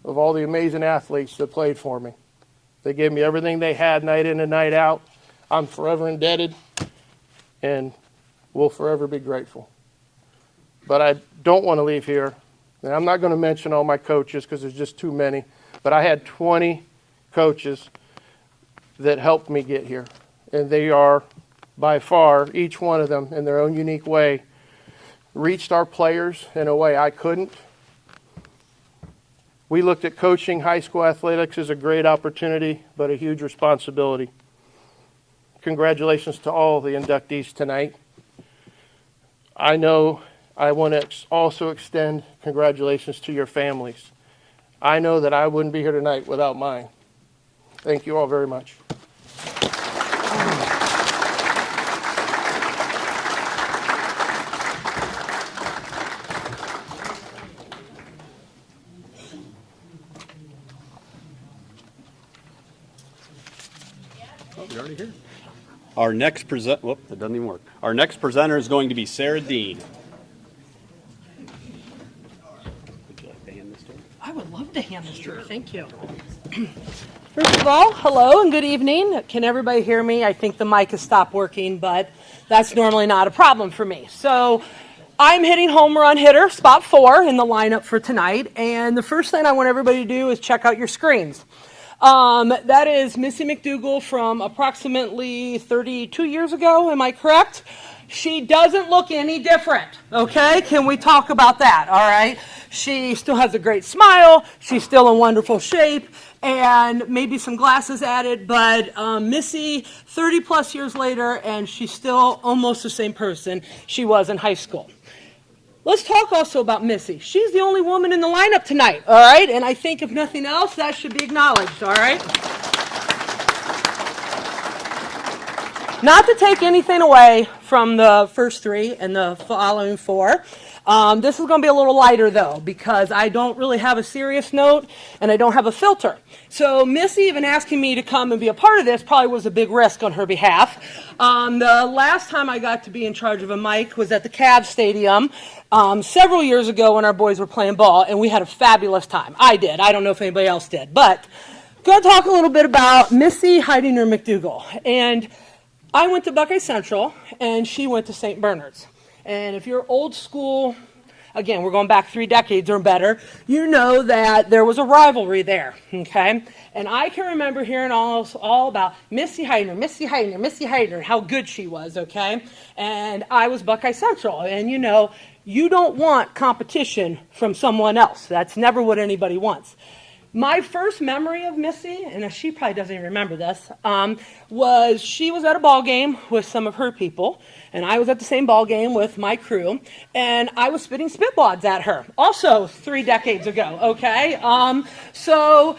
of all the amazing athletes that played for me. They gave me everything they had night in and night out. I'm forever indebted and will forever be grateful. But I don't want to leave here, and I'm not going to mention all my coaches because there's just too many, but I had 20 coaches that helped me get here. And they are, by far, each one of them in their own unique way, reached our players in a way I couldn't. We looked at coaching high school athletics as a great opportunity, but a huge responsibility. Congratulations to all the inductees tonight. I know I want to also extend congratulations to your families. I know that I wouldn't be here tonight without mine. Thank you all very much. Our next whoop, that doesn't even work. Our next presenter is going to be Sarah Dean. Would you like to hand this to her? I would love to hand this to her. Thank you. First of all, hello and good evening. Can everybody hear me? I think the mic has stopped working, but that's normally not a problem for me. So I'm hitting home run hitter, spot 4 in the lineup for tonight. And the first thing I want everybody to do is check out your screens. That is Missy McDougall from approximately 32 years ago, am I correct? She doesn't look any different, okay? Can we talk about that, all right? She still has a great smile, she's still in wonderful shape, and maybe some glasses added, but Missy, 30 plus years later, and she's still almost the same person she was in high school. Let's talk also about Missy. She's the only woman in the lineup tonight, all right? And I think if nothing else, that should be acknowledged, all right? Not to take anything away from the first 3 and the following 4. This is going to be a little lighter, though, because I don't really have a serious note and I don't have a filter. So Missy even asking me to come and be a part of this probably was a big risk on her behalf. The last time I got to be in charge of a mic was at the Cavs Stadium several years ago when our boys were playing ball, and we had a fabulous time. I did. I don't know if anybody else did. But I'm going to talk a little bit about Missy Heydinger McDougal. And I went to Buckeye Central, and she went to St. Bernard's. And if you're old school, again, we're going back 3 decades or better, you know that there was a rivalry there, okay? And I can remember hearing all about Missy Heydinger, Missy Heydinger, Missy Heydinger, how good she was, okay? And I was Buckeye Central, and you know, you don't want competition from someone else. That's never what anybody wants. My first memory of Missy, and she probably doesn't even remember this, was she was at a ball game with some of her people, and I was at the same ball game with my crew, and I was spitting spitwads at her, also 3 decades ago, okay? So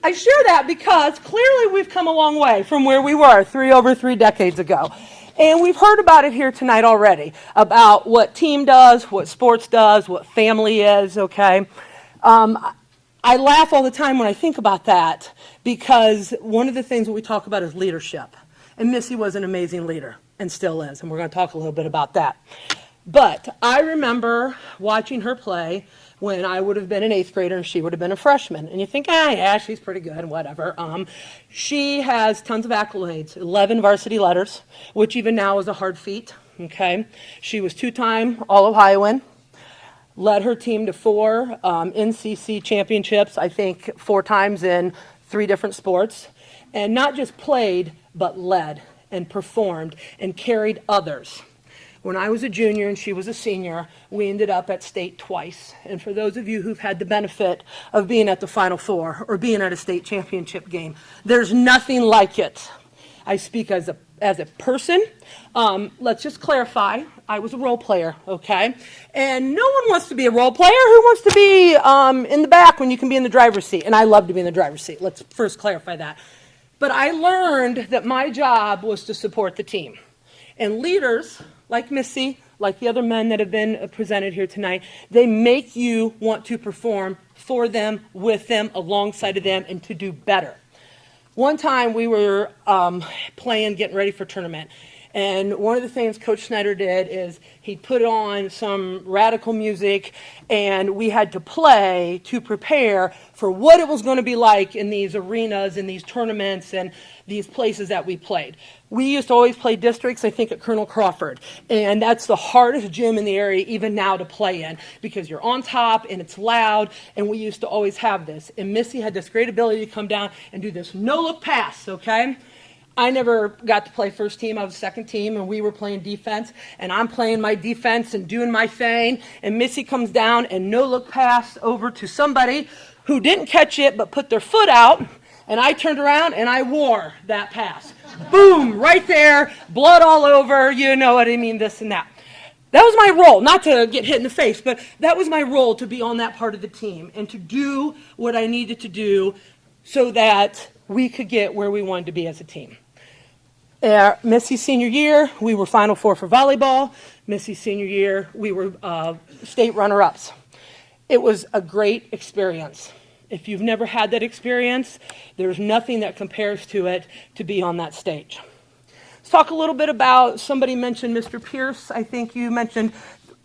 I share that because clearly we've come a long way from where we were over 3 decades ago. And we've heard about it here tonight already, about what team does, what sports does, what family is, okay? I laugh all the time when I think about that because one of the things that we talk about is leadership. And Missy was an amazing leader and still is, and we're going to talk a little bit about that. But I remember watching her play when I would have been an 8th grader and she would have been a freshman. And you think, yeah, she's pretty good, whatever. She has tons of accolades, 11 varsity letters, which even now is a hard feat, okay? She was 2-time All-Ohioan. Led her team to 4 NCC championships, I think 4 times in 3 different sports. And not just played, but led and performed and carried others. When I was a junior and she was a senior, we ended up at state twice. And for those of you who've had the benefit of being at the Final Four or being at a state championship game, there's nothing like it. I speak as a person. Let's just clarify, I was a role player, okay? And no one wants to be a role player. Who wants to be in the back when you can be in the driver's seat? And I love to be in the driver's seat. Let's first clarify that. But I learned that my job was to support the team. And leaders, like Missy, like the other men that have been presented here tonight, they make you want to perform for them, with them, alongside of them, and to do better. One time we were playing, getting ready for tournament, and one of the things Coach Snyder did is he put on some radical music, and we had to play to prepare for what it was going to be like in these arenas, in these tournaments, and these places that we played. We used to always play districts, I think, at Colonel Crawford, and that's the hardest gym in the area even now to play in because you're on top and it's loud, and we used to always have this. And Missy had this great ability to come down and do this no-look pass, okay? I never got to play first team. I was second team, and we were playing defense, and I'm playing my defense and doing my thing, and Missy comes down and no-look pass over to somebody who didn't catch it but put their foot out, and I turned around and I wore that pass. Boom, right there, blood all over, you know what I mean, this and that. That was my role, not to get hit in the face, but that was my role, to be on that part of the team and to do what I needed to do so that we could get where we wanted to be as a team. Missy's senior year, we were Final Four for volleyball. Missy's senior year, we were state runner-ups. It was a great experience. If you've never had that experience, there's nothing that compares to it to be on that stage. Let's talk a little bit about, somebody mentioned Mr. Pierce. I think you mentioned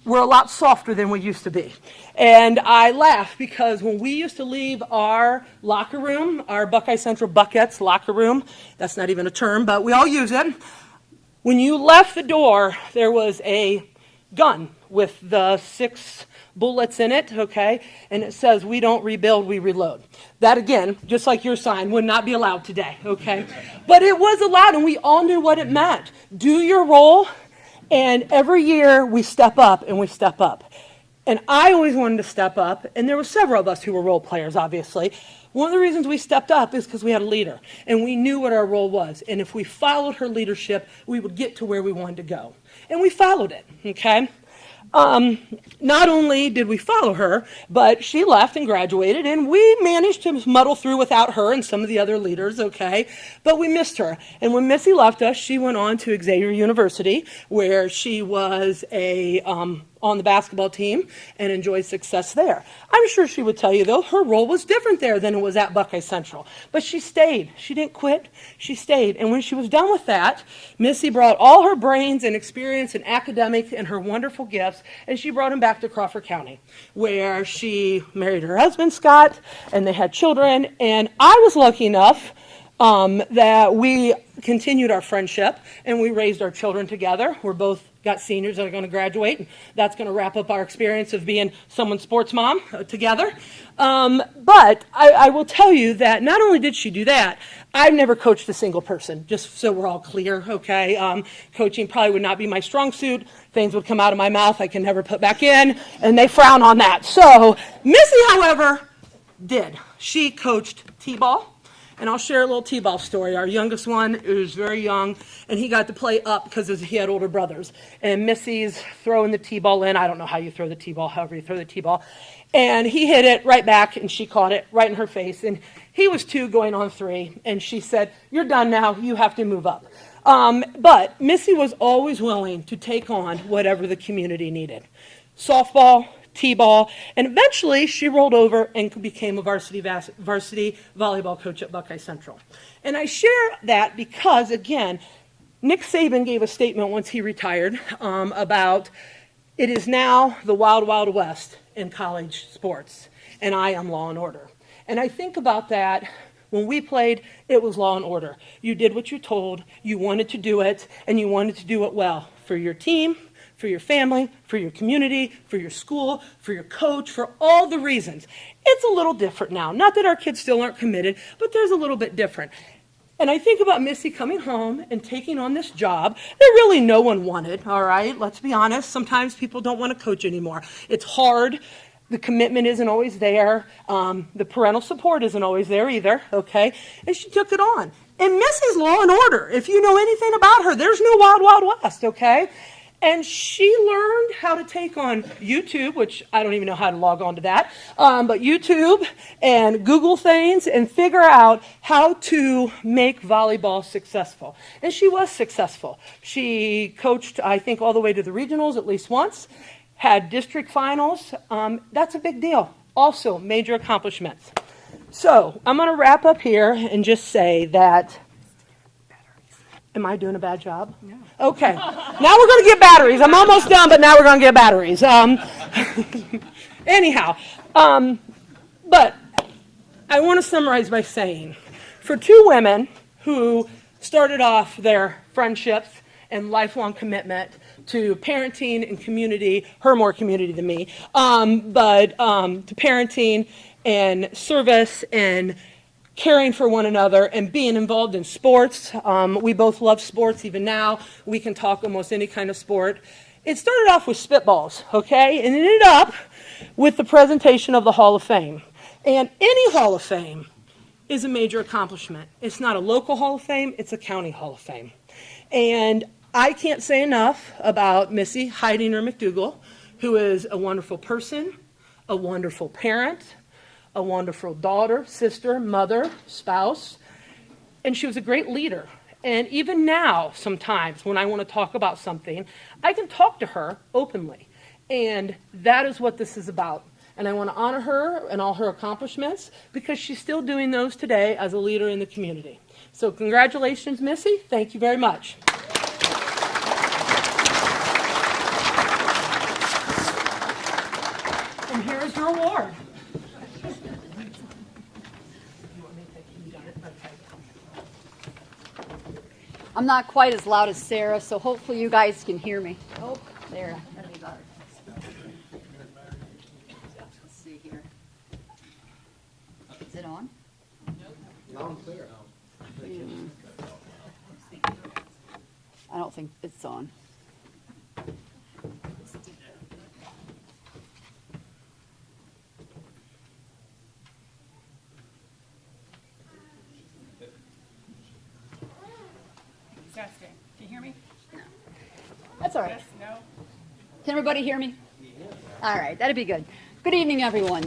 we're a lot softer than we used to be. And I laugh because when we used to leave our locker room, our Buckeye Central Buckettes locker room, that's not even a term, but we all use it. When you left the door, there was a gun with the 6 bullets in it, okay? And it says, we don't rebuild, we reload. That, again, just like your sign, would not be allowed today, okay? But it was allowed, and we all knew what it meant. Do your role. And every year we step up and we step up. And I always wanted to step up, and there were several of us who were role players, obviously. One of the reasons we stepped up is because we had a leader, and we knew what our role was. And if we followed her leadership, we would get to where we wanted to go. And we followed it, okay? Not only did we follow her, but she left and graduated, and we managed to muddle through without her and some of the other leaders, okay? But we missed her. And when Missy left us, she went on to Xavier University, where she was on the basketball team and enjoyed success there. I'm sure she would tell you, though, her role was different there than it was at Buckeye Central. But she stayed. She didn't quit. She stayed. And when she was done with that, Missy brought all her brains and experience and academic and her wonderful gifts, and she brought them back to Crawford County, where she married her husband, Scott, and they had children. And I was lucky enough that we continued our friendship, and we raised our children together. We're both got seniors that are going to graduate, and that's going to wrap up our experience of being someone's sports mom together. But I will tell you that not only did she do that, I've never coached a single person, just so we're all clear, okay? Coaching probably would not be my strong suit. Things would come out of my mouth I can never put back in, and they frown on that. So Missy, however, did. She coached T-ball. And I'll share a little T-ball story. Our youngest one is very young, and he got to play up because he had older brothers. And Missy's throwing the T-ball in. I don't know how you throw the T-ball, however you throw the T-ball. And he hit it right back, and she caught it right in her face. And he was 2 going on 3. And she said, "You're done now. You have to move up." But Missy was always willing to take on whatever the community needed. Softball, T-ball, and eventually she rolled over and became a varsity volleyball coach at Buckeye Central. And I share that because, again, Nick Saban gave a statement once he retired about it is now the wild, wild west in college sports, and I am law and order. And I think about that. When we played, it was law and order. You did what you told, you wanted to do it, and you wanted to do it well for your team, for your family, for your community, for your school, for your coach, for all the reasons. It's a little different now. Not that our kids still aren't committed, but there's a little bit different. And I think about Missy coming home and taking on this job that really no one wanted, all right? Let's be honest. Sometimes people don't want to coach anymore. It's hard. The commitment isn't always there. The parental support isn't always there either, okay? And she took it on. And Missy's law and order. If you know anything about her, there's no wild, wild west, okay? And she learned how to take on YouTube, which I don't even know how to log on to that, but YouTube and Google things and figure out how to make volleyball successful. And she was successful. She coached, I think, all the way to the regionals at least once, had district finals. That's a big deal. Also, major accomplishments. So I'm going to wrap up here and just say that. Am I doing a bad job? No. Okay. Now we're going to get batteries. I'm almost done, but now we're going to get batteries. Anyhow, but I want to summarize by saying, for 2 women who started off their friendships and lifelong commitment to parenting and community, her more community than me, but to parenting and service and caring for one another and being involved in sports. We both love sports even now. We can talk almost any kind of sport. It started off with spitballs, okay? And it ended up with the presentation of the Hall of Fame. And any Hall of Fame is a major accomplishment. It's not a local Hall of Fame, it's a county Hall of Fame. And I can't say enough about Missy Heydinger McDougal, who is a wonderful person, a wonderful parent, a wonderful daughter, sister, mother, spouse, and she was a great leader. And even now, sometimes, when I want to talk about something, I can talk to her openly. And that is what this is about. And I want to honor her and all her accomplishments because she's still doing those today as a leader in the community. So congratulations, Missy. Thank you very much. And here is your award. I'm not quite as loud as Sarah, so hopefully you guys can hear me. Oh, there. That'd be better. Let's see here. Is it on? I don't think it's on. Testing. Can you hear me? That's all right. Yes, no? Can everybody hear me? All right, that'd be good. Good evening, everyone.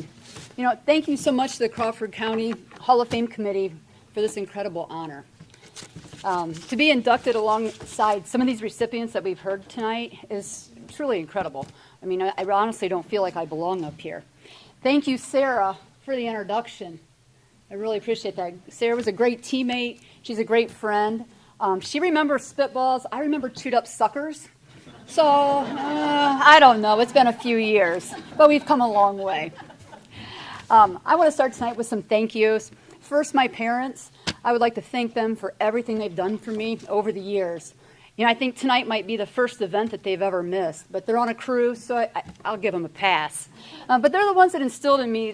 You know, thank you so much to the Crawford County Hall of Fame Committee for this incredible honor. To be inducted alongside some of these recipients that we've heard tonight is truly incredible. I mean, I honestly don't feel like I belong up here. Thank you, Sarah, for the introduction. I really appreciate that. Sarah was a great teammate. She's a great friend. She remembers spitballs. I remember chewed up suckers. So, I don't know. It's been a few years, but we've come a long way. I want to start tonight with some thank yous. First, my parents. I would like to thank them for everything they've done for me over the years. You know, I think tonight might be the first event that they've ever missed, but they're on a cruise, so I'll give them a pass. But they're the ones that instilled in me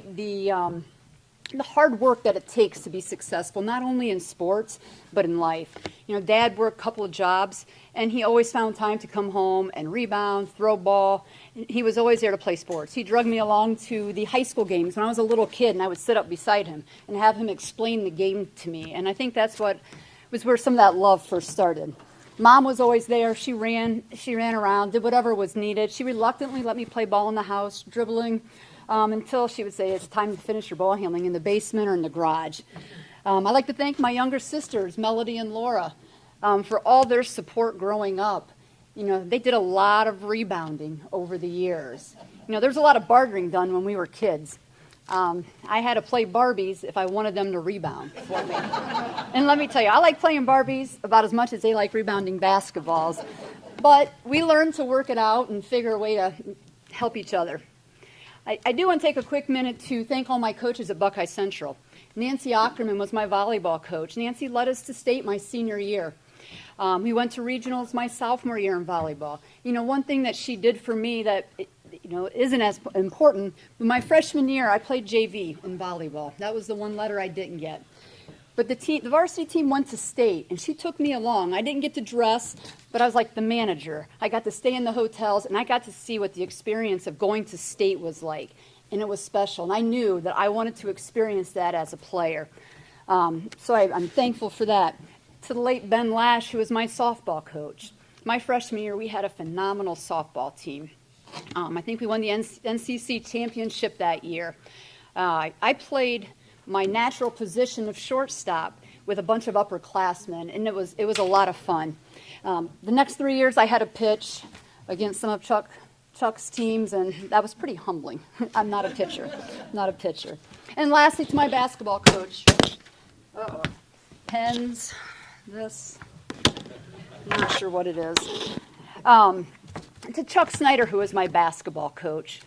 the hard work that it takes to be successful, not only in sports, but in life. You know, Dad worked a couple of jobs, and he always found time to come home and rebound, throw ball. He was always there to play sports. He drugged me along to the high school games when I was a little kid, and I would sit up beside him and have him explain the game to me. And I think that's what was where some of that love first started. Mom was always there. She ran around, did whatever was needed. She reluctantly let me play ball in the house, dribbling, until she would say, it's time to finish your ball handling in the basement or in the garage. I'd like to thank my younger sisters, Melody and Laura, for all their support growing up. You know, they did a lot of rebounding over the years. You know, there was a lot of bartering done when we were kids. I had to play Barbies if I wanted them to rebound for me. And let me tell you, I like playing Barbies about as much as they like rebounding basketballs. But we learned to work it out and figure a way to help each other. I do want to take a quick minute to thank all my coaches at Buckeye Central. Nancy Ockerman was my volleyball coach. Nancy led us to state my senior year. We went to regionals my sophomore year in volleyball. You know, one thing that she did for me that isn't as important, but my freshman year I played JV in volleyball. That was the one letter I didn't get. But the varsity team went to state, and she took me along. I didn't get to dress, but I was like the manager. I got to stay in the hotels, and I got to see what the experience of going to state was like. And it was special, and I knew that I wanted to experience that as a player. So I'm thankful for that. To the late Ben Lash, who was my softball coach. My freshman year, we had a phenomenal softball team. I think we won the NCC championship that year. I played my natural position of shortstop with a bunch of upperclassmen, and it was a lot of fun. The next 3 years, I had to pitch against some of Chuck's teams, and that was pretty humbling. I'm not a pitcher, And lastly, to my basketball coach. Pens, this, I'm not sure what it is. To Chuck Snyder, who was my basketball coach.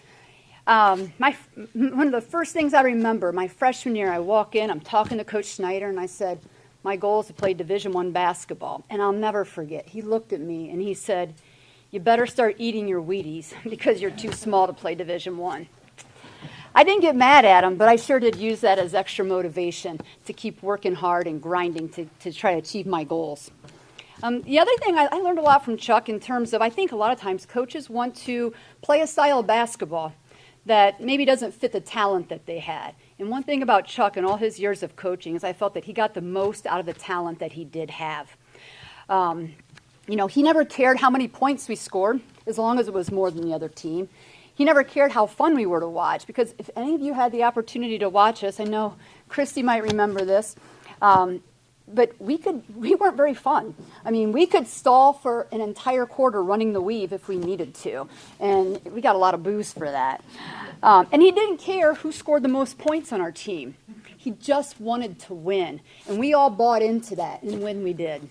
One of the first things I remember, my freshman year, I walk in, I'm talking to Coach Snyder, and I said, my goal is to play Division I basketball. And I'll never forget, he looked at me and he said, you better start eating your Wheaties because you're too small to play Division I. I didn't get mad at him, but I sure did use that as extra motivation to keep working hard and grinding to try to achieve my goals. The other thing, I learned a lot from Chuck in terms of, I think a lot of times coaches want to play a style of basketball that maybe doesn't fit the talent that they had. And one thing about Chuck and all his years of coaching is I felt that he got the most out of the talent that he did have. He never cared how many points we scored, as long as it was more than the other team. He never cared how fun we were to watch, because if any of you had the opportunity to watch us, I know Christy might remember this, but we weren't very fun. I mean, we could stall for an entire quarter running the weave if we needed to, and we got a lot of boos for that. And he didn't care who scored the most points on our team. He just wanted to win, and we all bought into that, and when we did.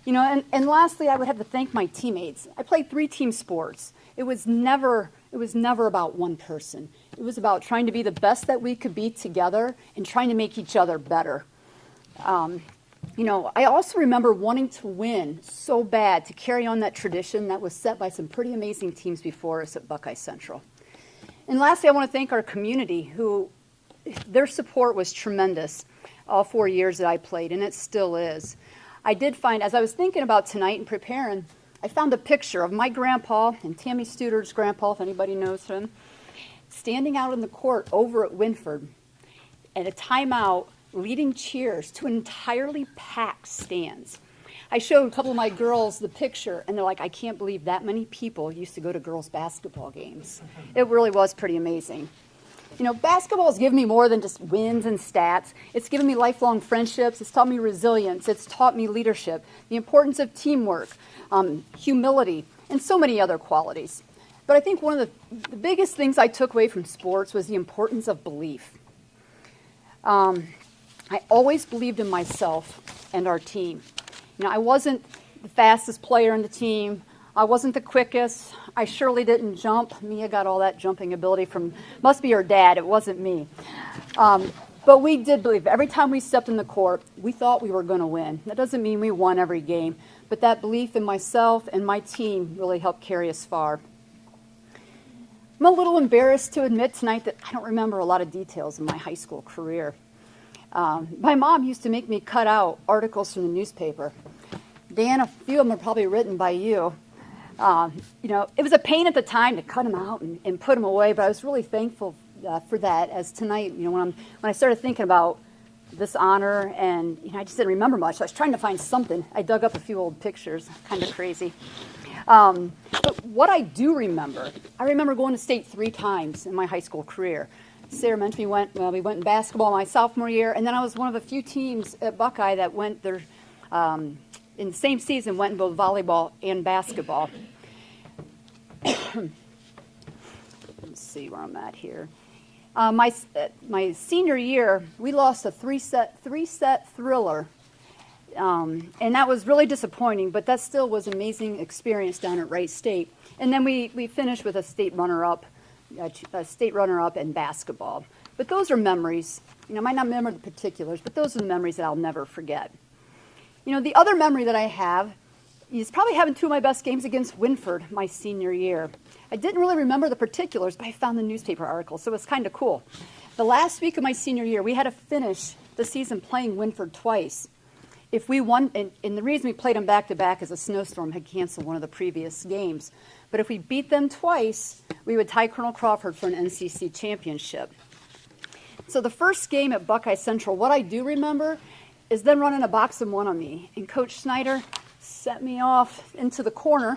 And lastly, I would have to thank my teammates. I played 3 team sports. It was never about one person. It was about trying to be the best that we could be together and trying to make each other better. I also remember wanting to win so bad to carry on that tradition that was set by some pretty amazing teams before us at Buckeye Central. And lastly, I want to thank our community, who their support was tremendous all 4 years that I played, and it still is. I did find, as I was thinking about tonight and preparing, I found a picture of my grandpa and Tammy Studer's grandpa, if anybody knows him, standing out in the court over at Wynford at a timeout, leading cheers to entirely packed stands. I showed a couple of my girls the picture, and they're like, I can't believe that many people used to go to girls' basketball games. It really was pretty amazing. Basketball has given me more than just wins and stats. It's given me lifelong friendships. It's taught me resilience. It's taught me leadership, the importance of teamwork, humility, and so many other qualities. But I think one of the biggest things I took away from sports was the importance of belief. I always believed in myself and our team. I wasn't the fastest player in the team. I wasn't the quickest. I surely didn't jump. Mia got all that jumping ability from, must be her dad. It wasn't me. But we did believe. Every time we stepped in the court, we thought we were going to win. That doesn't mean we won every game, but that belief in myself and my team really helped carry us far. I'm a little embarrassed to admit tonight that I don't remember a lot of details in my high school career. My mom used to make me cut out articles from the newspaper. Dan, a few of them are probably written by you. It was a pain at the time to cut them out and put them away, but I was really thankful for that. As tonight, when I started thinking about this honor, and I just didn't remember much. I was trying to find something. I dug up a few old pictures, kind of crazy. But what I do remember, I remember going to state 3 times in my high school career. Sarah mentioned we went in basketball my sophomore year, and then I was one of the few teams at Buckeye that went there in the same season, went in both volleyball and basketball. Let's see where I'm at here. My senior year, we lost a three-set thriller, and that was really disappointing, but that still was an amazing experience down at Wright State. And then we finished with a state runner-up in basketball. But those are memories. I might not remember the particulars, but those are the memories that I'll never forget. The other memory that I have is probably having 2 of my best games against Wynford my senior year. I didn't really remember the particulars, but I found the newspaper article, so it was kind of cool. The last week of my senior year, we had to finish the season playing Wynford twice. If we won, and the reason we played them back-to-back is a snowstorm had canceled one of the previous games. But if we beat them twice, we would tie Colonel Crawford for an NCC championship. So the first game at Buckeye Central, what I do remember is them running a box and 1 on me. And Coach Snyder set me off into the corner,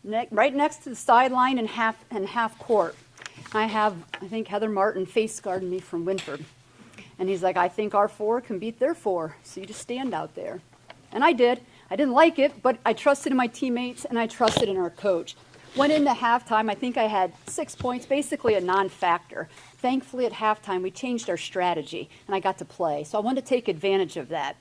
right next to the sideline and half court. I think Heather Martin face guarding me from Wynford. And he's like, I think our 4 can beat their 4, so you just stand out there. And I did. I didn't like it, but I trusted in my teammates and I trusted in our coach. Went into halftime, I think I had 6 points, basically a non-factor. Thankfully, at halftime, we changed our strategy, and I got to play. So I wanted to take advantage of that.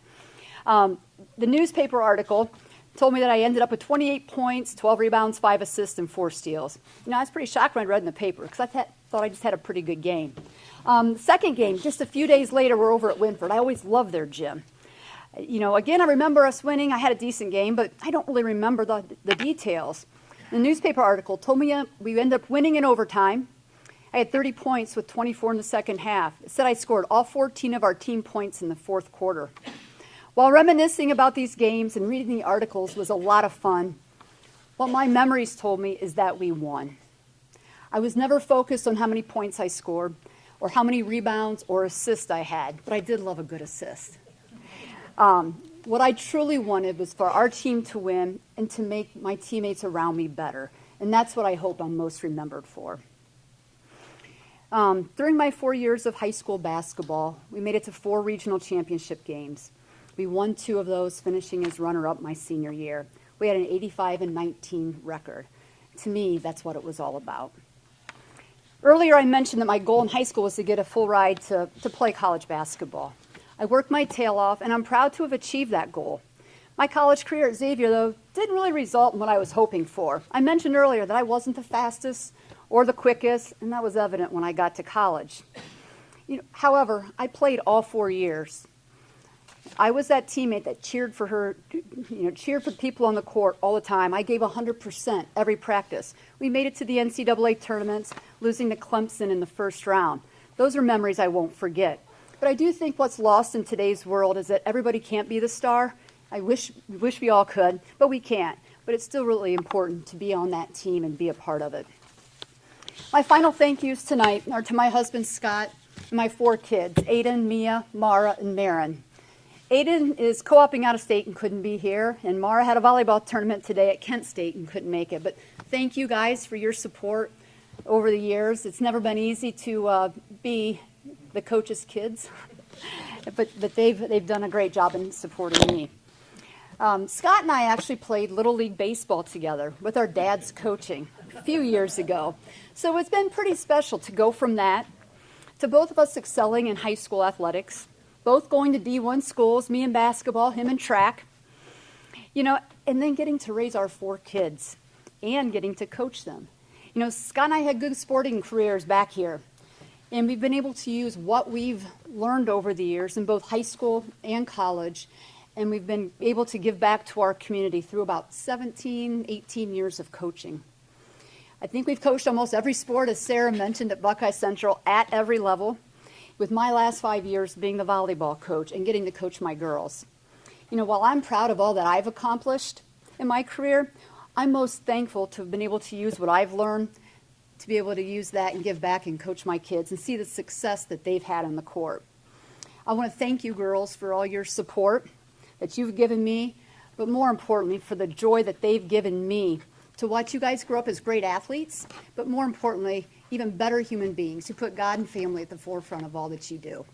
The newspaper article told me that I ended up with 28 points, 12 rebounds, 5 assists, and 4 steals. I was pretty shocked when I read in the paper, because I thought I just had a pretty good game. Second game, just a few days later, we're over at Wynford. I always loved their gym. Again, I remember us winning. I had a decent game, but I don't really remember the details. The newspaper article told me we ended up winning in overtime. I had 30 points with 24 in the second half. It said I scored all 14 of our team points in the 4th quarter. While reminiscing about these games and reading the articles was a lot of fun, what my memories told me is that we won. I was never focused on how many points I scored or how many rebounds or assists I had, but I did love a good assist. What I truly wanted was for our team to win and to make my teammates around me better. And that's what I hope I'm most remembered for. During my 4 years of high school basketball, we made it to 4 regional championship games. We won 2 of those, finishing as runner-up my senior year. We had an 85-19 record. To me, that's what it was all about. Earlier, I mentioned that my goal in high school was to get a full ride to play college basketball. I worked my tail off, and I'm proud to have achieved that goal. My college career at Xavier, though, didn't really result in what I was hoping for. I mentioned earlier that I wasn't the fastest or the quickest, and that was evident when I got to college. However, I played all 4 years. I was that teammate that cheered for her, cheered for people on the court all the time. I gave 100% every practice. We made it to the NCAA tournaments, losing to Clemson in the first round. Those are memories I won't forget. But I do think what's lost in today's world is that everybody can't be the star. I wish we all could, but we can't. But it's still really important to be on that team and be a part of it. My final thank yous tonight are to my husband, Scott, and my 4 kids, Aiden, Mia, Mara, and Marin. Aiden is co-oping out of state and couldn't be here, and Mara had a volleyball tournament today at Kent State and couldn't make it. But thank you guys for your support over the years. It's never been easy to be the coach's kids, but they've done a great job in supporting me. Scott and I actually played Little League Baseball together with our dad's coaching a few years ago. So it's been pretty special to go from that to both of us excelling in high school athletics, both going to D1 schools, me in basketball, him in track, and then getting to raise our 4 kids and getting to coach them. Scott and I had good sporting careers back here, and we've been able to use what we've learned over the years in both high school and college, and we've been able to give back to our community through about 17, 18 years of coaching. I think we've coached almost every sport, as Sarah mentioned, at Buckeye Central at every level, with my last 5 years being the volleyball coach and getting to coach my girls. While I'm proud of all that I've accomplished in my career, I'm most thankful to have been able to use what I've learned to be able to use that and give back and coach my kids and see the success that they've had on the court. I want to thank you girls for all your support that you've given me, but more importantly, for the joy that they've given me to watch you guys grow up as great athletes, but more importantly, even better human beings who put God and family at the forefront of all that you do.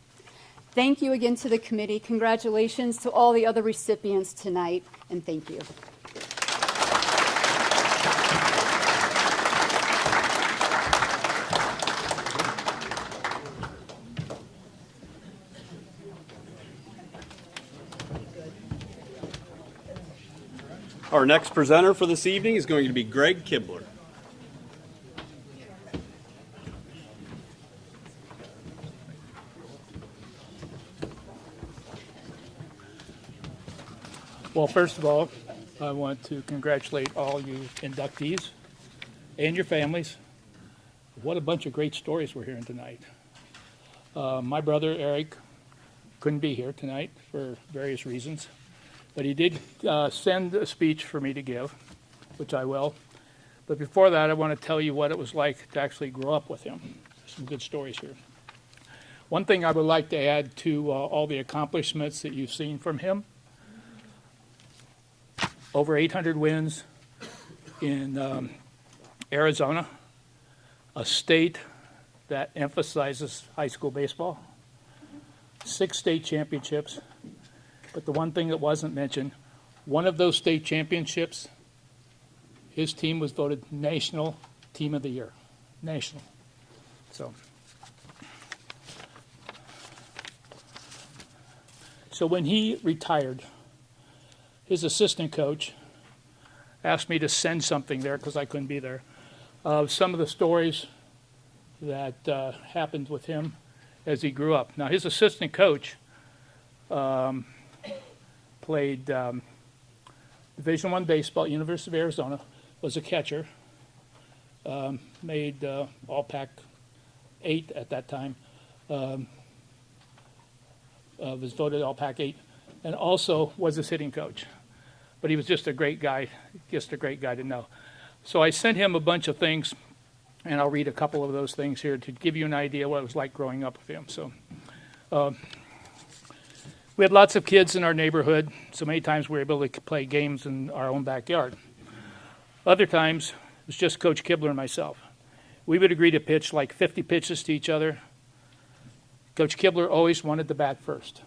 Thank you again to the committee. Congratulations to all the other recipients tonight, and thank you. Our next presenter for this evening is going to be Greg Kibler. Well, first of all, I want to congratulate all you inductees and your families. What a bunch of great stories we're hearing tonight. My brother, Eric, couldn't be here tonight for various reasons, but he did send a speech for me to give, which I will. But before that, I want to tell you what it was like to actually grow up with him. Some good stories here. One thing I would like to add to all the accomplishments that you've seen from him: over 800 wins in Arizona, a state that emphasizes high school baseball, 6 state championships. But the one thing that wasn't mentioned, one of those state championships, his team was voted National Team of the Year. National. So when he retired, his assistant coach asked me to send something there because I couldn't be there. Some of the stories that happened with him as he grew up. Now, his assistant coach played Division I baseball at University of Arizona, was a catcher, made All-Pac 8 at that time, was voted All-Pac 8, and also was his hitting coach. But he was just a great guy to know. So I sent him a bunch of things, and I'll read a couple of those things here to give you an idea what it was like growing up with him. So we had lots of kids in our neighborhood, so many times we were able to play games in our own backyard. Other times, it was just Coach Kibler and myself. We would agree to pitch like 50 pitches to each other. Coach Kibler always wanted to bat first.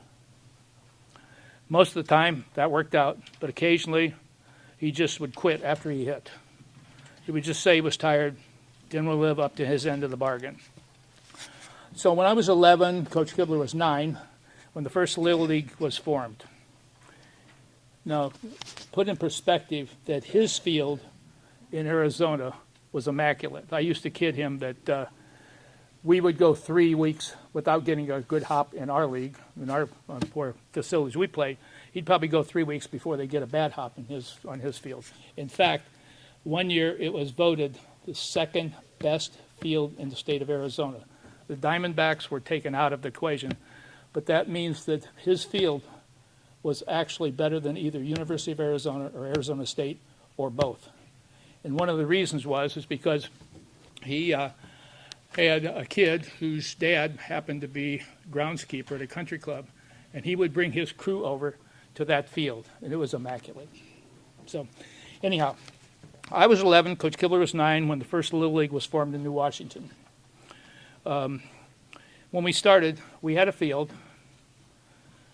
Most of the time, that worked out, but occasionally, he just would quit after he hit. He would just say he was tired, didn't want to live up to his end of the bargain. So when I was 11, Coach Kibler was 9, when the first Little League was formed. Now, put in perspective that his field in Arizona was immaculate. I used to kid him that we would go 3 weeks without getting a good hop in our league, in our poor facilities we played. He'd probably go 3 weeks before they get a bad hop on his field. In fact, one year it was voted the second best field in the state of Arizona. The Diamondbacks were taken out of the equation, but that means that his field was actually better than either University of Arizona or Arizona State or both. And one of the reasons is because he had a kid whose dad happened to be groundskeeper at a country club, and he would bring his crew over to that field, and it was immaculate. So anyhow, I was 11, Coach Kibler was 9 when the first Little League was formed in New Washington. When we started, we had a field,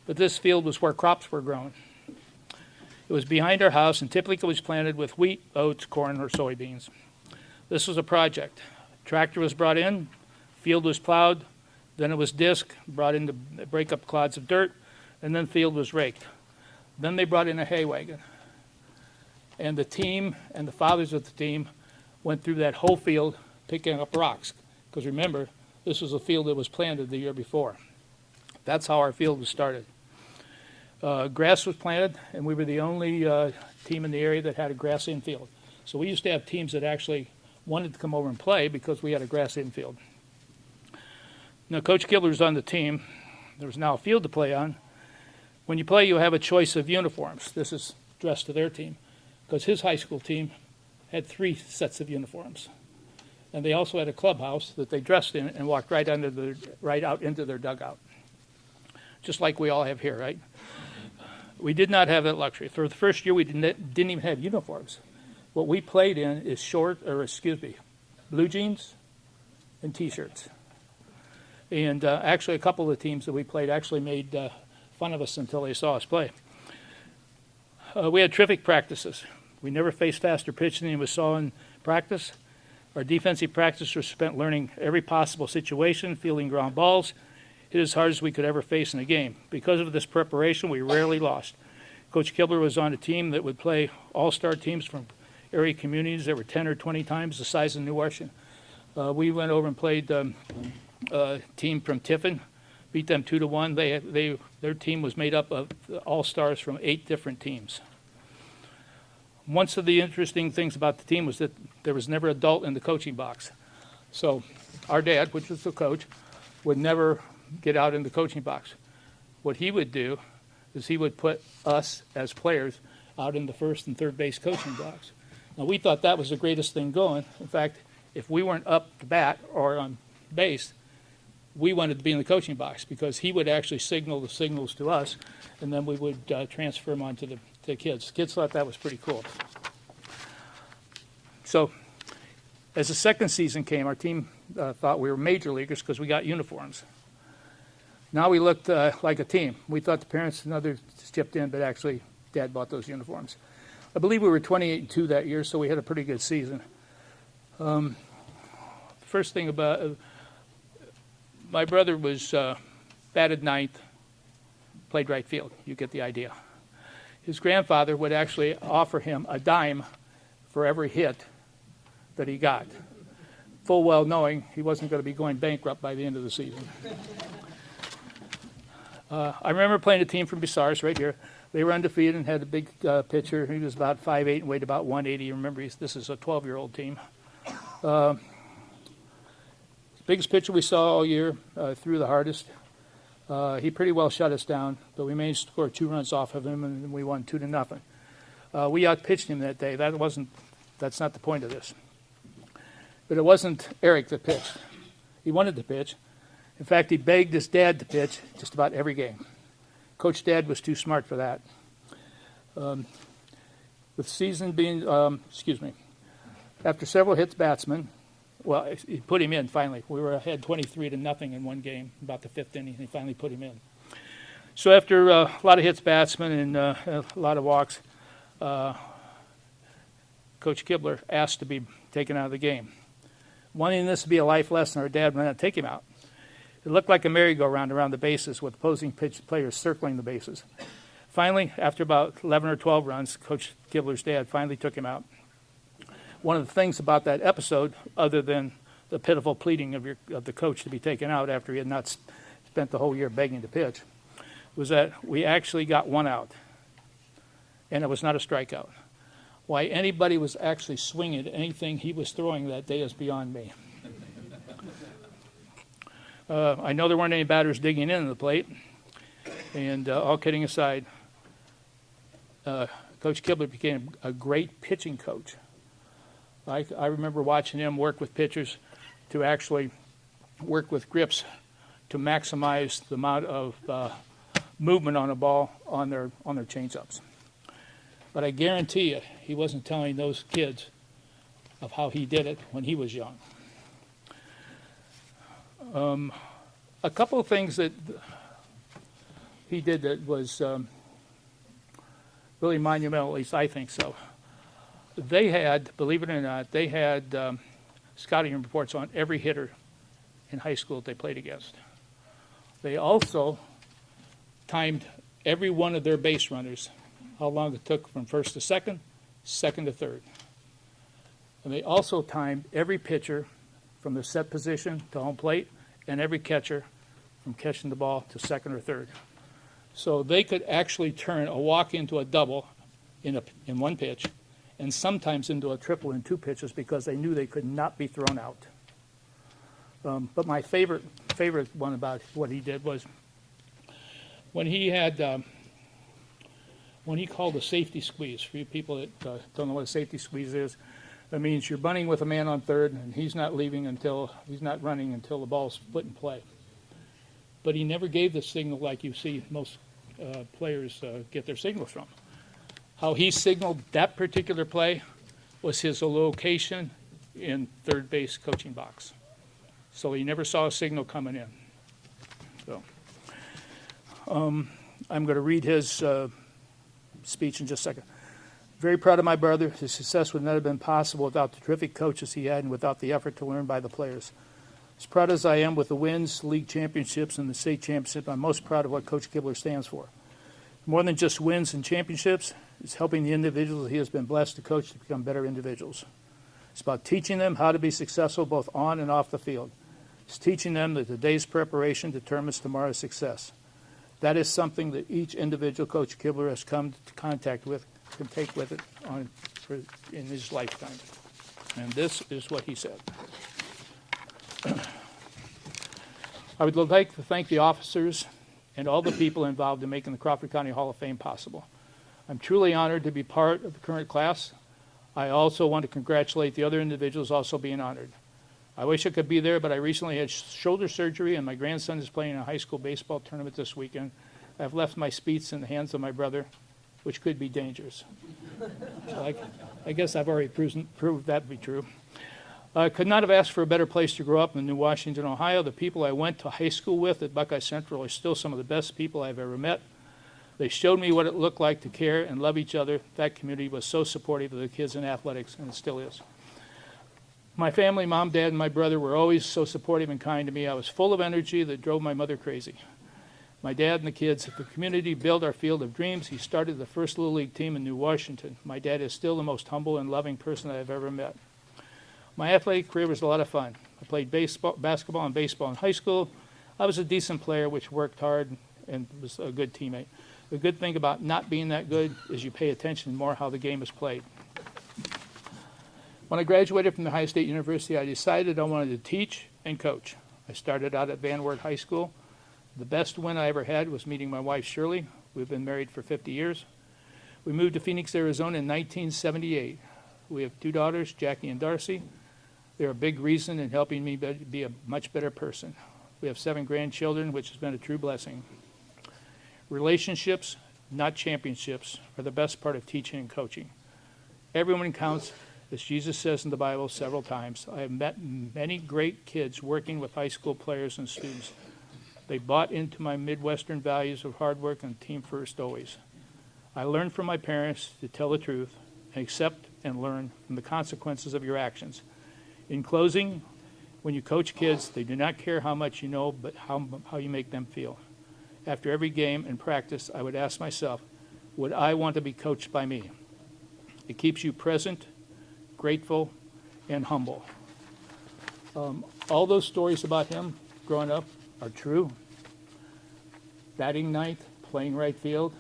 but this field was where crops were grown. It was behind our house and typically was planted with wheat, oats, corn, or soybeans. This was a project. Tractor was brought in, field was plowed, then it was disc, brought in to break up clods of dirt, and then field was raked. Then they brought in a hay wagon. And the team and the fathers of the team went through that whole field picking up rocks. Because remember, this was a field that was planted the year before. That's how our field was started. Grass was planted, and we were the only team in the area that had a grass infield. So we used to have teams that actually wanted to come over and play because we had a grass infield. Now, Coach Kibler's on the team. There was now a field to play on. When you play, you have a choice of uniforms. This is dressed to their team because his high school team had 3 sets of uniforms. And they also had a clubhouse that they dressed in and walked right out into their dugout. Just like we all have here, right? We did not have that luxury. For the first year, we didn't even have uniforms. What we played in is blue jeans and T-shirts. And actually, a couple of the teams that we played actually made fun of us until they saw us play. We had terrific practices. We never faced faster pitching than we saw in practice. Our defensive practice was spent learning every possible situation, fielding ground balls, hit as hard as we could ever face in a game. Because of this preparation, we rarely lost. Coach Kibler was on a team that would play all-star teams from area communities that were 10 or 20 times the size of New Washington. We went over and played a team from Tiffin, beat them 2-1. Their team was made up of all-stars from 8 different teams. One of the interesting things about the team was that there was never an adult in the coaching box. So our dad, which was the coach, would never get out in the coaching box. What he would do is he would put us as players out in the first and third base coaching box. Now, we thought that was the greatest thing going. In fact, if we weren't up to bat or on base, we wanted to be in the coaching box because he would actually signal the signals to us, and then we would transfer them on to the kids. Kids thought that was pretty cool. So as the second season came, our team thought we were major leaguers because we got uniforms. Now we looked like a team. We thought the parents and others chipped in, but actually Dad bought those uniforms. I believe we were 28-2 that year, so we had a pretty good season. First thing about my brother was batted ninth, played right field. You get the idea. His grandfather would actually offer him a dime for every hit that he got, full well knowing he wasn't going to be going bankrupt by the end of the season. I remember playing a team from Bizarres right here. They were undefeated and had a big pitcher. He was about 5'8" and weighed about 180. Remember, this is a 12-year-old team. Biggest pitcher we saw all year, threw the hardest. He pretty well shut us down, but we managed to score 2 runs off of him, and we won 2-0. We outpitched him that day. That's not the point of this. But it wasn't Eric that pitched. He wanted to pitch. In fact, he begged his dad to pitch just about every game. Coach Dad was too smart for that. With the season being, after several hits batsmen, well, he put him in finally. We were ahead 23-0 in one game, about the 5th inning, and he finally put him in. So after a lot of hits batsmen and a lot of walks, Coach Kibler asked to be taken out of the game. Wanting this to be a life lesson, our dad went out to take him out. It looked like a merry-go-round around the bases with opposing players circling the bases. Finally, after about 11 or 12 runs, Coach Kibler's dad finally took him out. One of the things about that episode, other than the pitiful pleading of the coach to be taken out after he had not spent the whole year begging to pitch, was that we actually got one out, and it was not a strikeout. Why anybody was actually swinging at anything he was throwing that day is beyond me. I know there weren't any batters digging in the plate, and all kidding aside, Coach Kibler became a great pitching coach. I remember watching him work with pitchers to actually work with grips to maximize the amount of movement on a ball on their changeups. But I guarantee you, he wasn't telling those kids of how he did it when he was young. A couple of things that he did that was really monumental, at least I think so. They had, believe it or not, they had scouting reports on every hitter in high school that they played against. They also timed every one of their base runners, how long it took from first to second, second to third. And they also timed every pitcher from the set position to home plate and every catcher from catching the ball to second or third. So they could actually turn a walk into a double in one pitch and sometimes into a triple in two pitches because they knew they could not be thrown out. But my favorite one about what he did was when he had when he called a safety squeeze. For you people that don't know what a safety squeeze is, that means you're bunting with a man on third and he's not running until the ball's put in play. But he never gave the signal like you see most players get their signals from. How he signaled that particular play was his location in third base coaching box. So he never saw a signal coming in. So I'm going to read his speech in just a second. Very proud of my brother. His success would not have been possible without the terrific coaches he had and without the effort to learn by the players. As proud as I am with the wins, league championships, and the state championship, I'm most proud of what Coach Kibler stands for. More than just wins and championships, it's helping the individuals he has been blessed to coach to become better individuals. It's about teaching them how to be successful both on and off the field. It's teaching them that today's preparation determines tomorrow's success. That is something that each individual Coach Kibler has come into contact with can take with it in his lifetime. And this is what he said. I would like to thank the officers and all the people involved in making the Crawford County Hall of Fame possible. I'm truly honored to be part of the current class. I also want to congratulate the other individuals also being honored. I wish I could be there, but I recently had shoulder surgery and my grandson is playing in a high school baseball tournament this weekend. I've left my speech in the hands of my brother, which could be dangerous. So I guess I've already proved that to be true. I could not have asked for a better place to grow up in New Washington, Ohio. The people I went to high school with at Buckeye Central are still some of the best people I've ever met. They showed me what it looked like to care and love each other. That community was so supportive of the kids in athletics, and it still is. My family, mom, dad, and my brother were always so supportive and kind to me. I was full of energy that drove my mother crazy. My dad and the kids at the community built our field of dreams. He started the first Little League team in New Washington. My dad is still the most humble and loving person I've ever met. My athletic career was a lot of fun. I played basketball and baseball in high school. I was a decent player, which worked hard and was a good teammate. The good thing about not being that good is you pay attention more how the game is played. When I graduated from the Ohio State University, I decided I wanted to teach and coach. I started out at Van Wert High School. The best win I ever had was meeting my wife, Shirley. We've been married for 50 years. We moved to Phoenix, Arizona in 1978. We have 2 daughters, Jackie and Darcy. They're a big reason in helping me be a much better person. We have 7 grandchildren, which has been a true blessing. Relationships, not championships, are the best part of teaching and coaching. Everyone counts, as Jesus says in the Bible several times. I have met many great kids working with high school players and students. They bought into my Midwestern values of hard work and team first always. I learned from my parents to tell the truth and accept and learn from the consequences of your actions. In closing, when you coach kids, they do not care how much you know, but how you make them feel. After every game and practice, I would ask myself, would I want to be coached by me? It keeps you present, grateful, and humble. All those stories about him growing up are true. Batting ninth, playing right field,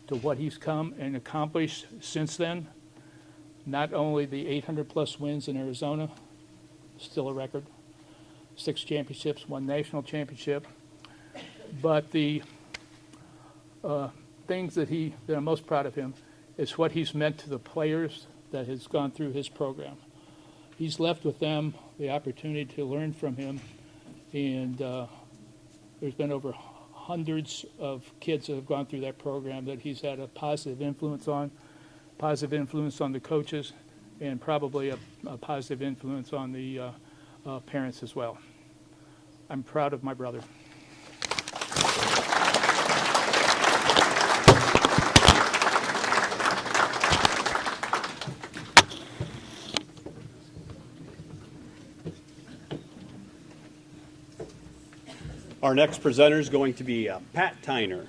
to what he's come and accomplished since then. Not only the 800-plus wins in Arizona, still a record, 6 championships, 1 national championship, but the things that I'm most proud of him is what he's meant to the players that has gone through his program. He's left with them the opportunity to learn from him, and there's been over hundreds of kids that have gone through that program that he's had a positive influence on the coaches, and probably a positive influence on the parents as well. I'm proud of my brother. Our next presenter is going to be Pat Teynor.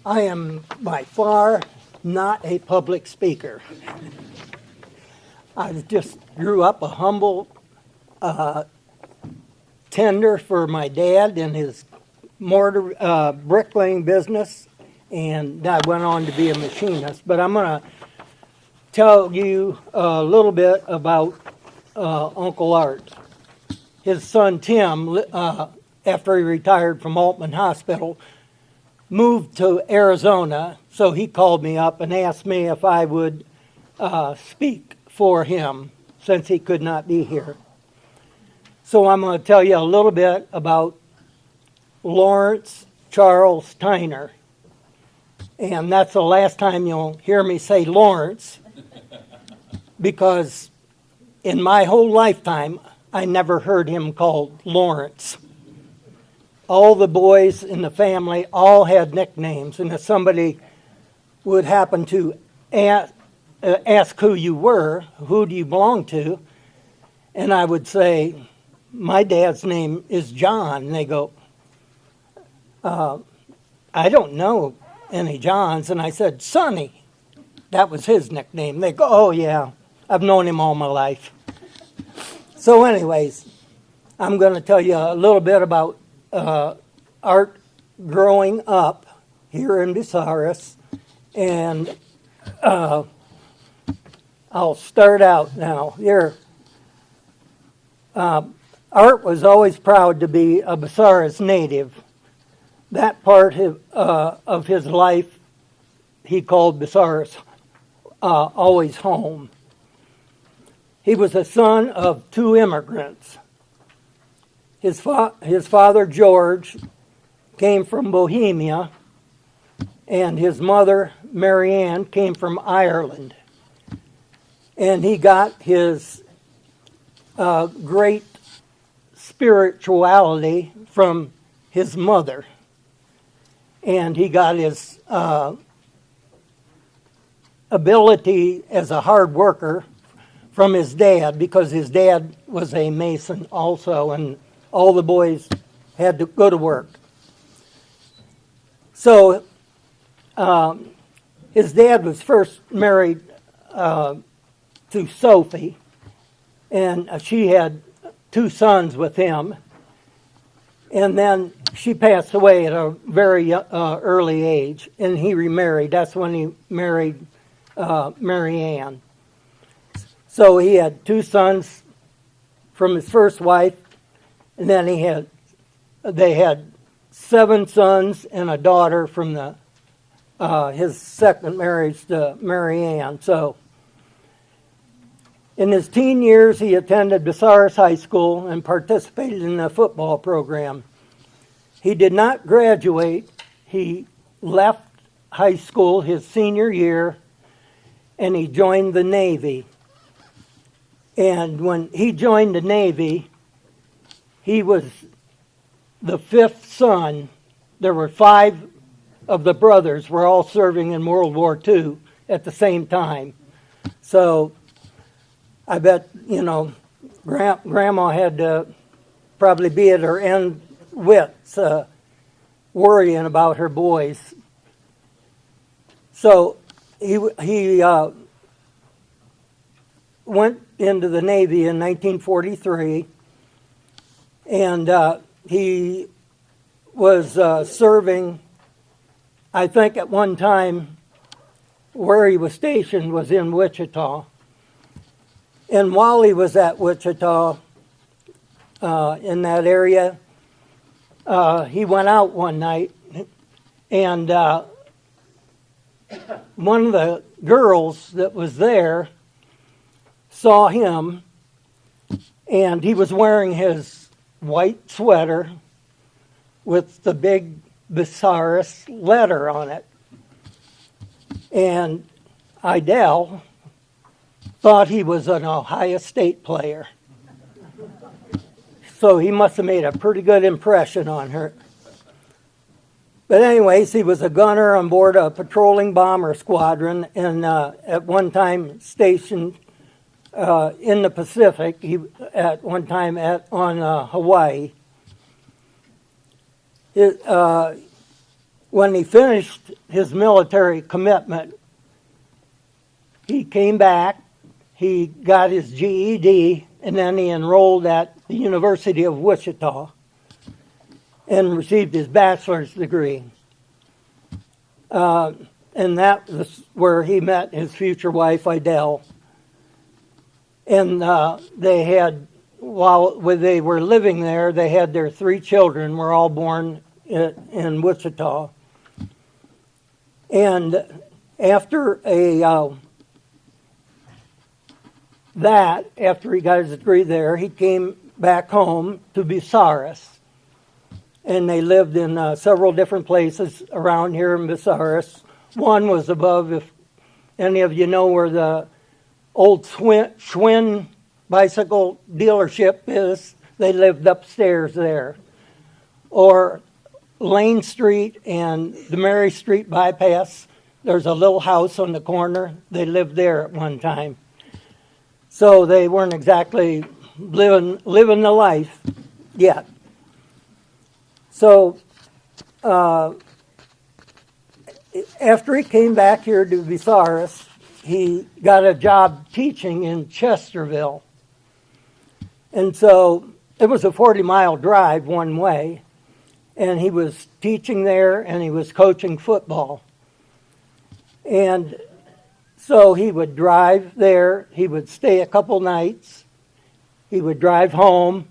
I am by far not a public speaker. I just grew up a humble tender for my dad in his mortar bricklaying business, and I went on to be a machinist. But I'm going to tell you a little bit about Uncle Art. His son Tim, after he retired from Altman Hospital, moved to Arizona, so he called me up and asked me if I would speak for him since he could not be here. So I'm going to tell you a little bit about Lawrence Charles Teynor. And that's the last time you'll hear me say Lawrence, because in my whole lifetime, I never heard him called Lawrence. All the boys in the family all had nicknames, and if somebody would happen to ask who you were, who do you belong to, and I would say, my dad's name is John, and they go, I don't know any Johns, and I said, Sonny. That was his nickname. They go, oh yeah, I've known him all my life. So anyways, I'm going to tell you a little bit about Art growing up here in Bucyrus, and I'll start out now here. Art was always proud to be a Bucyrus native. That part of his life he called Bucyrus always home. He was a son of 2 immigrants. His father, George, came from Bohemia, and his mother, Mary Ann, came from Ireland. And he got his great spirituality from his mother. And he got his ability as a hard worker from his dad, because his dad was a mason also, and all the boys had to go to work. So his dad was first married to Sophie, and she had 2 sons with him. And then she passed away at a very early age, and he remarried. That's when he married Mary Ann. So he had 2 sons from his first wife, and then they had 7 sons and a daughter from his second marriage to Mary Ann. So in his teen years, he attended Bucyrus High School and participated in the football program. He did not graduate. He left high school his senior year, and he joined the Navy. And when he joined the Navy, he was the 5th son there were 5 of the brothers were all serving in World War II at the same time. So I bet, Grandma had to probably be at her end wits worrying about her boys. So he went into the Navy in 1943, and he was serving, I think at one time, where he was stationed was in Wichita. And while he was at Wichita, in that area, he went out one night, and one of the girls that was there saw him, and he was wearing his white sweater with the big Besaris letter on it. And Idell thought he was an Ohio State player. So he must have made a pretty good impression on her. But anyways, he was a gunner on board a patrolling bomber squadron, and at one time stationed in the Pacific. He at one time on Hawaii. When he finished his military commitment, he came back. He got his GED, and then he enrolled at the University of Wichita and received his bachelor's degree. And that was where he met his future wife, Idell. And they had, while they were living there, they had their 3 children, were all born in Wichita. And after after he got his degree there, he came back home to Besaris. And they lived in several different places around here in Besaris. One was above, if any of you know where the old Schwinn bicycle dealership is, they lived upstairs there. Or Lane Street and the Mary Street bypass, there's a little house on the corner. They lived there at one time. So they weren't exactly living the life yet. So after he came back here to Besaris, he got a job teaching in Chesterville. And so it was a 40-mile drive one way, and he was teaching there and he was coaching football. And so he would drive there, he would stay a couple nights, he would drive home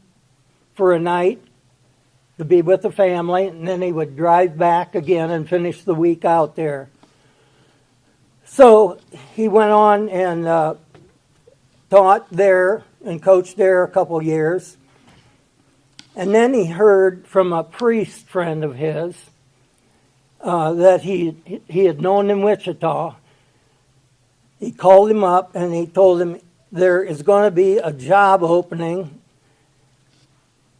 for a night to be with the family, and then he would drive back again and finish the week out there. So he went on and taught there and coached there a couple years. And then he heard from a priest friend of his that he had known in Wichita. He called him up and he told him there is going to be a job opening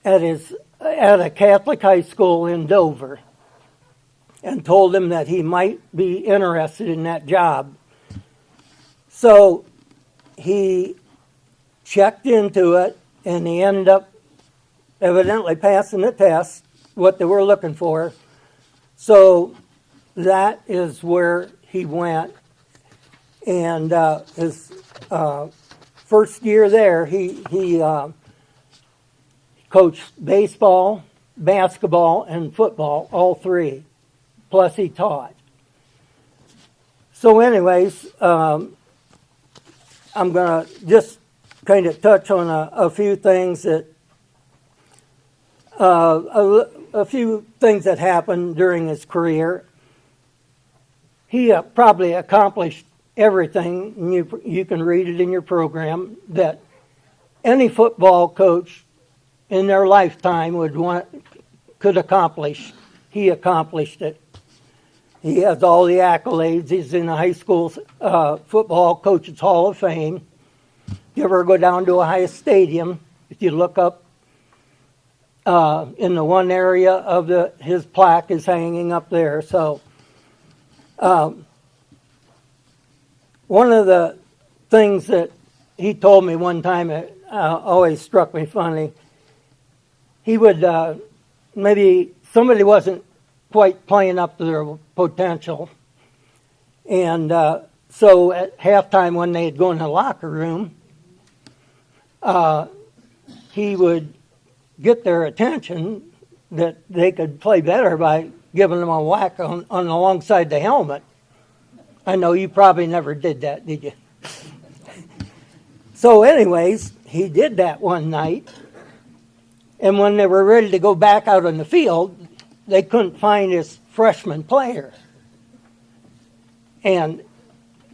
at a Catholic high school in Dover, and told him that he might be interested in that job. So he checked into it, and he ended up evidently passing the test, what they were looking for. So that is where he went. And his first year there, he coached baseball, basketball, and football, all 3. Plus he taught. So anyways, I'm going to just kind of touch on a few things that happened during his career. He probably accomplished everything, and you can read it in your program, that any football coach in their lifetime could accomplish. He accomplished it. He has all the accolades. He's in the high school football coaches Hall of Fame. If you ever go down to Ohio Stadium, if you look up in the one area of his plaque is hanging up there. So one of the things that he told me one time that always struck me funny, he would maybe somebody wasn't quite playing up to their potential, and so at halftime when they'd go in the locker room, he would get their attention that they could play better by giving them a whack on alongside the helmet. I know you probably never did that, did you? So anyways, he did that one night, and when they were ready to go back out on the field, they couldn't find his freshman player. And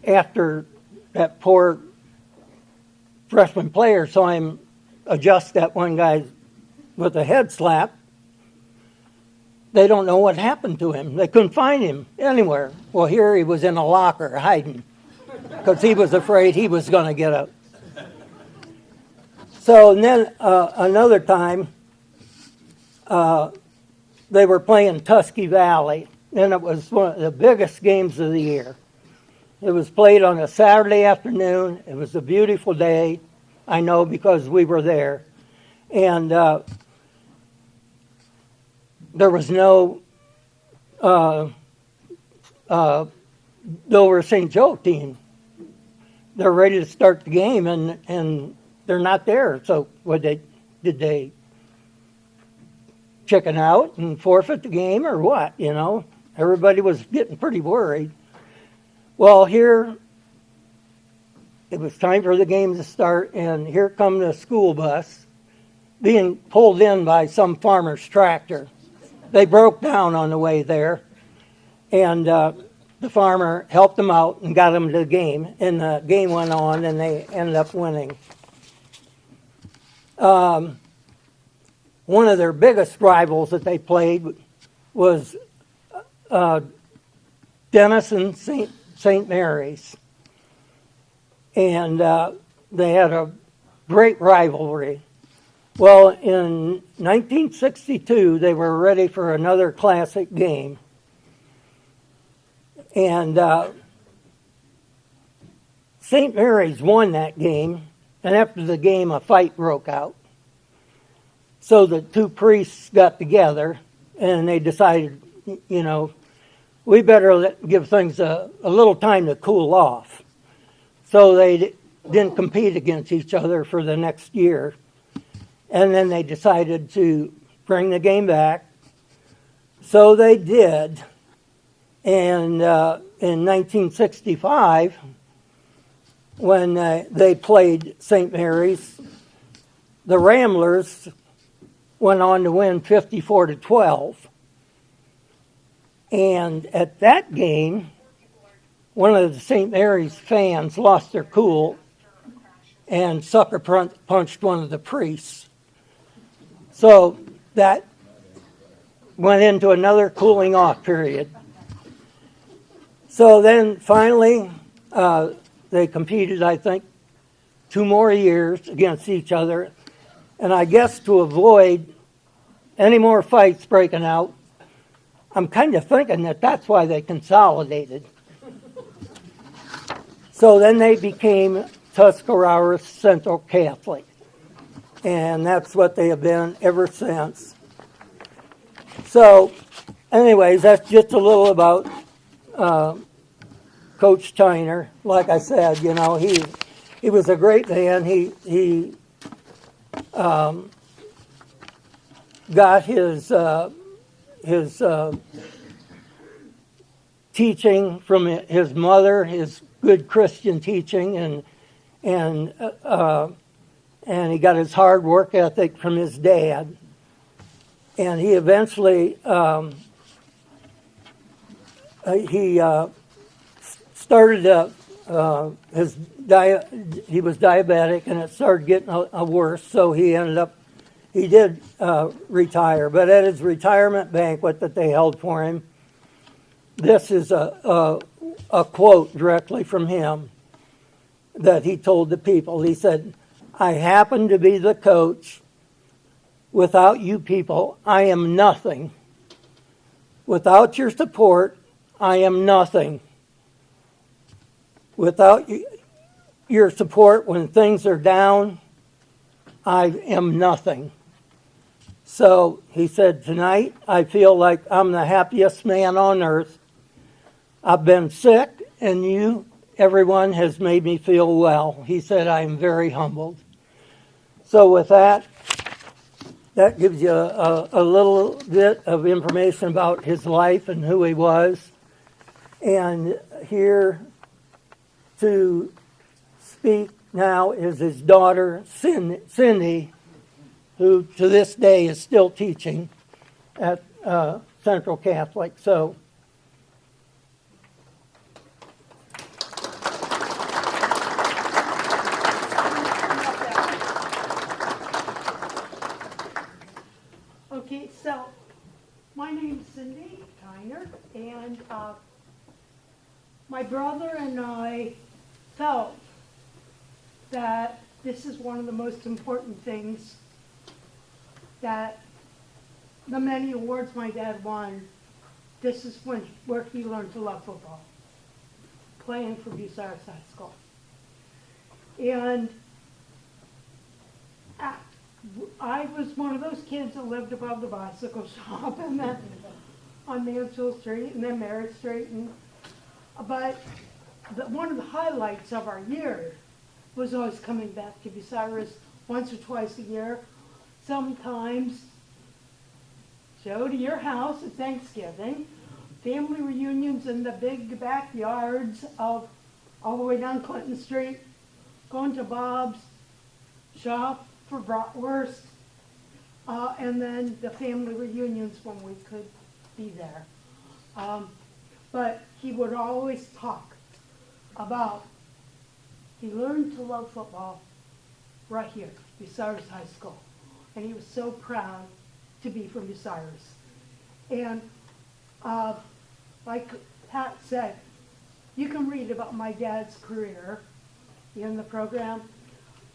after that poor freshman player saw him adjust that one guy with a head slap, they don't know what happened to him. They couldn't find him anywhere. Well, here he was in a locker hiding because he was afraid he was going to get up. So and then another time, they were playing Tusky Valley, and it was one of the biggest games of the year. It was played on a Saturday afternoon. It was a beautiful day, I know, because we were there. And there was no Dover St. Joe team. They're ready to start the game, and they're not there. So did they chicken out and forfeit the game or what? You know, everybody was getting pretty worried. Well, here it was time for the game to start, and here come the school bus being pulled in by some farmer's tractor. They broke down on the way there, and the farmer helped them out and got them to the game, and the game went on, and they ended up winning. One of their biggest rivals that they played was Denison St. Mary's, and they had a great rivalry. Well, in 1962, they were ready for another classic game. And St. Mary's won that game, and after the game, a fight broke out. So the two priests got together, and they decided, you know, we better give things a little time to cool off. So they didn't compete against each other for the next year. And then they decided to bring the game back. So they did. And in 1965, when they played St. Mary's, the Ramblers went on to win 54-12. And at that game, one of the St. Mary's fans lost their cool and sucker punched one of the priests. So that went into another cooling off period. So then finally, they competed, I think, 2 more years against each other. And I guess to avoid any more fights breaking out, I'm kind of thinking that that's why they consolidated. So then they became Tuscarora Central Catholic. And that's what they have been ever since. So, anyways, that's just a little about Coach Teynor. Like I said, you know, he was a great man. He got his teaching from his mother, his good Christian teaching, and he got his hard work ethic from his dad. And he eventually started his diet. He was diabetic, and it started getting worse. So he did retire. But at his retirement banquet that they held for him, this is a quote directly from him that he told the people. He said, "I happen to be the coach Without you people, I am nothing. Without your support, I am nothing. Without your support when things are down, I am nothing. So he said, tonight I feel like I'm the happiest man on earth. I've been sick, and you, everyone, has made me feel well. He said, I am very humbled. So with that gives you a little bit of information about his life and who he was. And here to speak now is his daughter, Cindy, who to this day is still teaching at Central Catholic. So, okay, so my name's Cindy Teynor, and my brother and I felt that this is one of the most important things, that the many awards my dad won, this is where he learned to love football, playing for Bucyrus High School. And I was one of those kids that lived above the bicycle shop and then on Mansfield Street and then Merritt Street. But one of the highlights of our year was always coming back to Bucyrus once or twice a year. Sometimes Joe to your house at Thanksgiving, family reunions in the big backyards of all the way down Clinton Street, going to Bob's, shop for bratwurst, and then the family reunions when we could be there. But he would always talk about, he learned to love football right here, Bucyrus High School. And he was so proud to be from Bucyrus. And like Pat said, you can read about my dad's career in the program.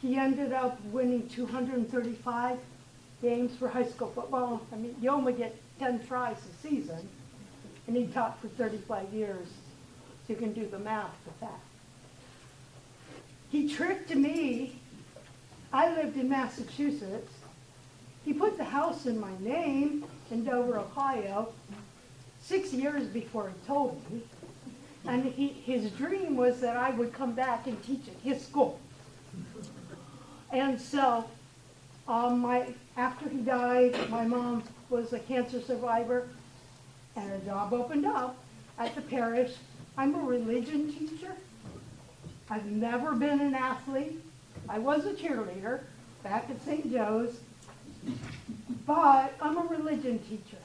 He ended up winning 235 games for high school football. I mean, you only get 10 tries a season, and he taught for 35 years, so you can do the math with that. He tricked me. I lived in Massachusetts. He put the house in my name in Dover, Ohio, 6 years before he told me. And his dream was that I would come back and teach at his school. And so, after he died, my mom was a cancer survivor, and a job opened up at the parish. I'm a religion teacher. I've never been an athlete. I was a cheerleader back at St. Joe's, but I'm a religion teacher.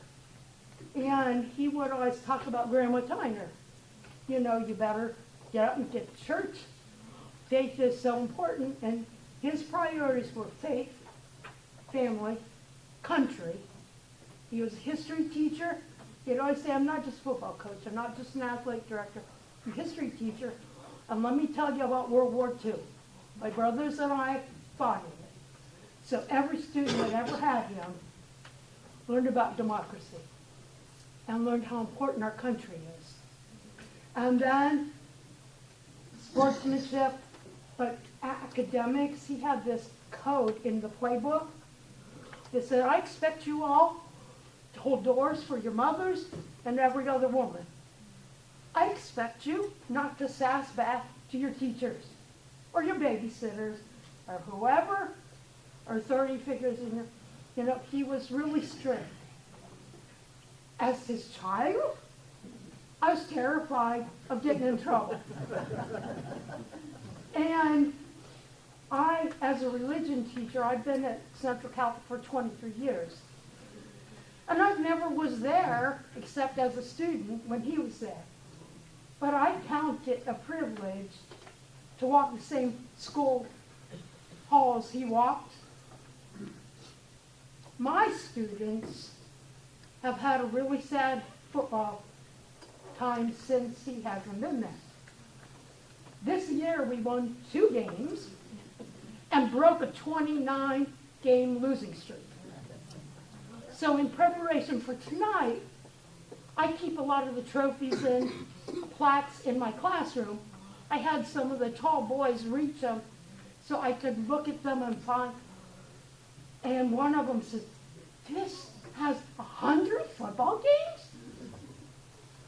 And he would always talk about Grandma Teynor. You know, you better get up and get to church. Faith is so important, and his priorities were faith, family, country. He was a history teacher. He'd always say, I'm not just a football coach, I'm not just an athletic director, I'm a history teacher. And let me tell you about World War II. My brothers and I fought in it. So every student that ever had him learned about democracy and learned how important our country is. And then sportsmanship, but academics, he had this code in the playbook that said, I expect you all to hold doors for your mothers and every other woman. I expect you not to sass back to your teachers or your babysitters or whoever, or authority figures in your, you know, he was really strict. As his child, I was terrified of getting in trouble. And I, as a religion teacher, I've been at Central Catholic for 23 years. And I never was there except as a student when he was there. But I count it a privilege to walk the same school halls he walked. My students have had a really sad football time since he hasn't been there. This year we won 2 games and broke a 29-game losing streak. So in preparation for tonight, I keep a lot of the trophies and plaques in my classroom. I had some of the tall boys reach them so I could look at them and find. And one of them says, "This has 100 football games?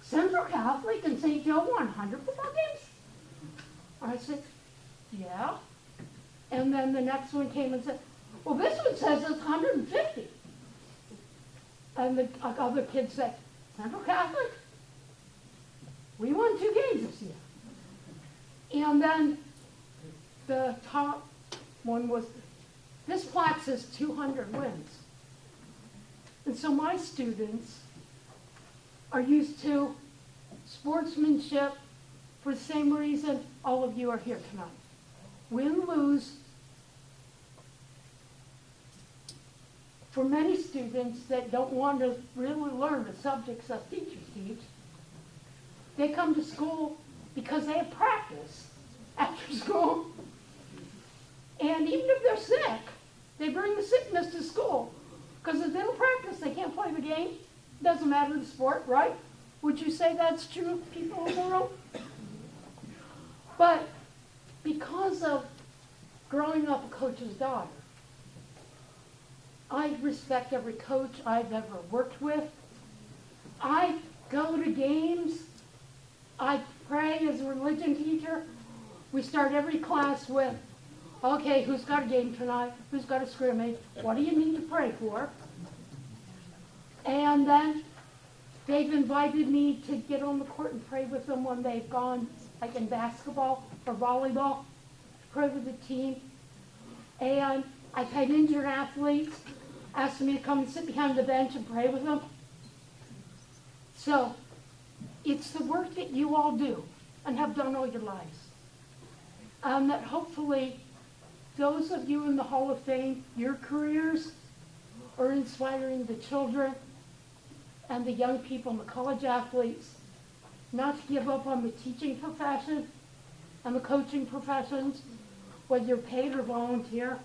Central Catholic and St. Joe won 100 football games?" I said, "Yeah." And then the next one came and said, "Well, this one says it's 150. And the other kids said, "Central Catholic, we won 2 games this year." And then the top one was, this plaque says 200 wins. And so my students are used to sportsmanship for the same reason all of you are here tonight. Win, lose. For many students that don't want to really learn the subjects that teachers teach, they come to school because they have practice after school. And even if they're sick, they bring the sickness to school. Because if they don't practice, they can't play the game. Doesn't matter the sport, right? Would you say that's true, people in the world? But because of growing up a coach's daughter, I respect every coach I've ever worked with. I go to games. I pray as a religion teacher. We start every class with, "Okay, who's got a game tonight? Who's got a scrimmage? What do you need to pray for?" And then they've invited me to get on the court and pray with them when they've gone, like in basketball or volleyball, pray with the team. And I've had injured athletes ask me to come and sit behind the bench and pray with them. So it's the work that you all do and have done all your lives. That hopefully those of you in the Hall of Fame, your careers are inspiring the children and the young people and the college athletes not to give up on the teaching profession and the coaching professions, whether you're paid or volunteer.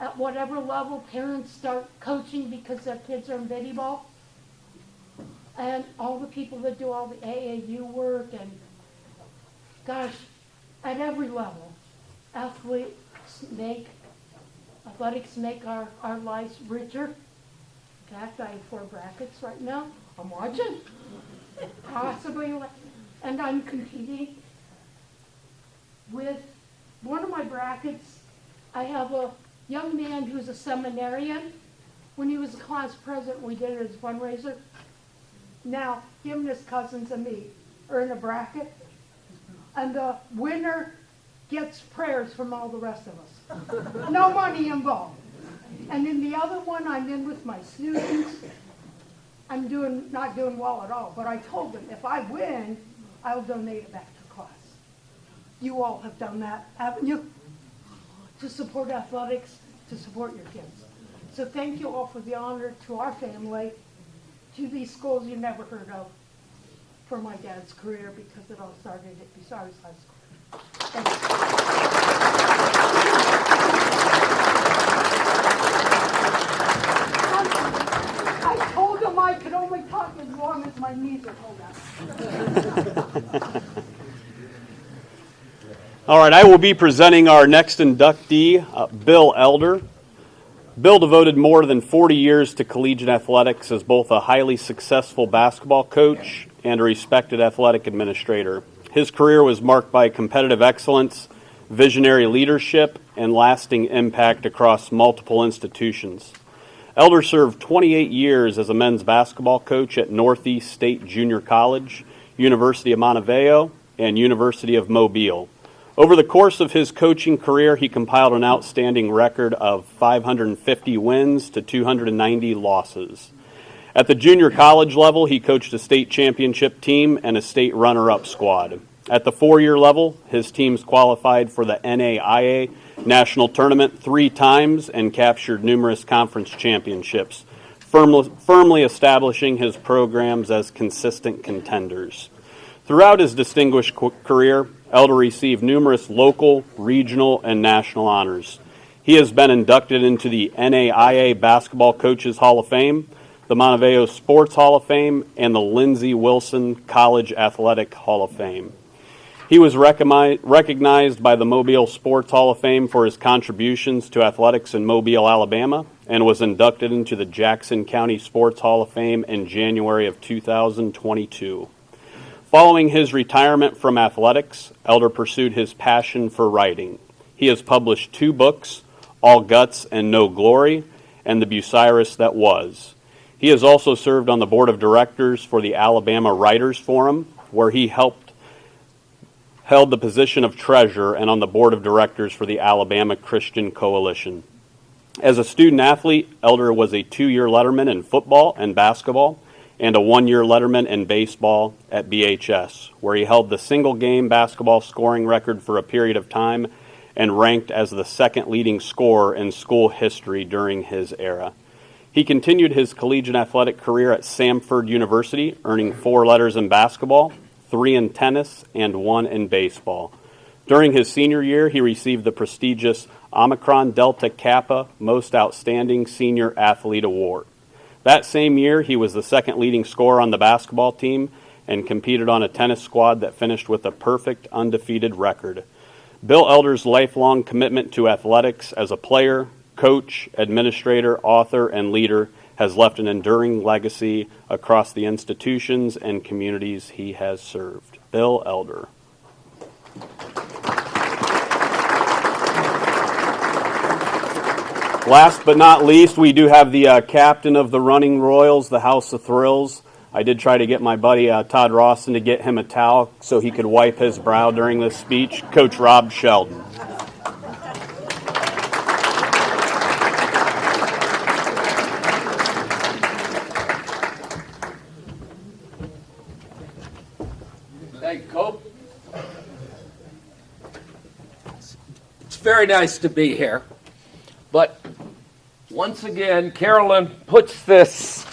At whatever level, parents start coaching because their kids are in Betty Ball. And all the people that do all the AAU work, and gosh, at every level, athletics make our lives richer. In fact, I have 4 brackets right now. I'm watching. Possibly, and I'm competing with one of my brackets. I have a young man who's a seminarian. When he was a class president, we did it as a fundraiser. Now, him and his cousins and me are in a bracket, and the winner gets prayers from all the rest of us. No money involved. And in the other one, I'm in with my students. I'm not doing well at all, but I told them if I win, I'll donate it back to class. You all have done that, haven't you? To support athletics, to support your kids. So thank you all for the honor to our family, to these schools you never heard of, for my dad's career, because it all started at Bucyrus High School. Thank you. I told him I could only talk as long as my knees are pulled out. All right, I will be presenting our next inductee, Bill Elder. Bill devoted more than 40 years to collegiate athletics as both a highly successful basketball coach and a respected athletic administrator. His career was marked by competitive excellence, visionary leadership, and lasting impact across multiple institutions. Elder served 28 years as a men's basketball coach at Northeast State Junior College, University of Montevideo, and University of Mobile. Over the course of his coaching career, he compiled an outstanding record of 550 wins to 290 losses. At the junior college level, he coached a state championship team and a state runner-up squad. At the 4-year level, his teams qualified for the NAIA National Tournament 3 times and captured numerous conference championships, firmly establishing his programs as consistent contenders. Throughout his distinguished career, Elder received numerous local, regional, and national honors. He has been inducted into the NAIA Basketball Coaches Hall of Fame, the Montevideo Sports Hall of Fame, and the Lindsey Wilson College Athletic Hall of Fame. He was recognized by the Mobile Sports Hall of Fame for his contributions to athletics in Mobile, Alabama, and was inducted into the Jackson County Sports Hall of Fame in January of 2022. Following his retirement from athletics, Elder pursued his passion for writing. He has published 2 books, All Guts and No Glory, and The Bucyrus That Was. He has also served on the board of directors for the Alabama Writers Forum, where he held the position of treasurer, and on the board of directors for the Alabama Christian Coalition. As a student athlete, Elder was a 2-year letterman in football and basketball, and a 1-year letterman in baseball at BHS, where he held the single-game basketball scoring record for a period of time and ranked as the 2nd leading scorer in school history during his era. He continued his collegiate athletic career at Samford University, earning 4 letters in basketball, 3 in tennis, and 1 in baseball. During his senior year, he received the prestigious Omicron Delta Kappa Most Outstanding Senior Athlete Award. That same year, he was the 2nd leading scorer on the basketball team and competed on a tennis squad that finished with a perfect undefeated record. Bill Elder's lifelong commitment to athletics as a player, coach, administrator, author, and leader has left an enduring legacy across the institutions and communities he has served. Bill Elder. Last but not least, we do have the captain of the Running Royals, the House of Thrills. I did try to get my buddy Todd Rawson to get him a towel so he could wipe his brow during this speech. Coach Rob Shelton. Thank you, Cope. It's very nice to be here. But once again, Carolyn puts this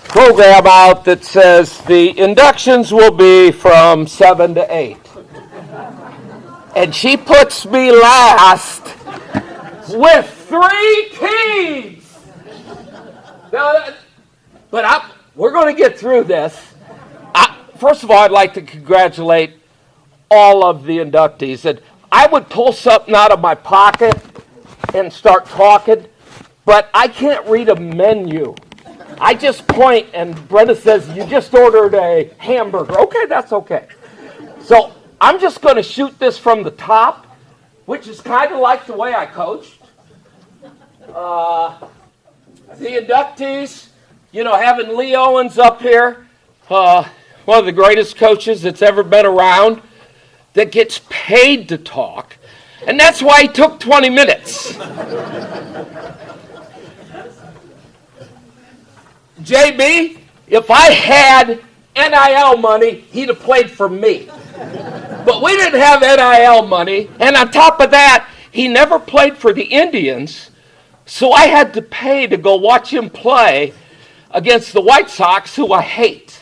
program out that says the inductions will be from 7 to 8. And she puts me last with 3 teams. Now, but we're going to get through this. First of all, I'd like to congratulate all of the inductees. And I would pull something out of my pocket and start talking, but I can't read a menu. I just point, and Brenda says, you just ordered a hamburger. Okay, that's okay. So I'm just going to shoot this from the top, which is kind of like the way I coached. The inductees, having Lee Owens up here, one of the greatest coaches that's ever been around, that gets paid to talk. And that's why he took 20 minutes. JB, if I had NIL money, he'd have played for me. But we didn't have NIL money. And on top of that, he never played for the Indians. So I had to pay to go watch him play against the White Sox, who I hate.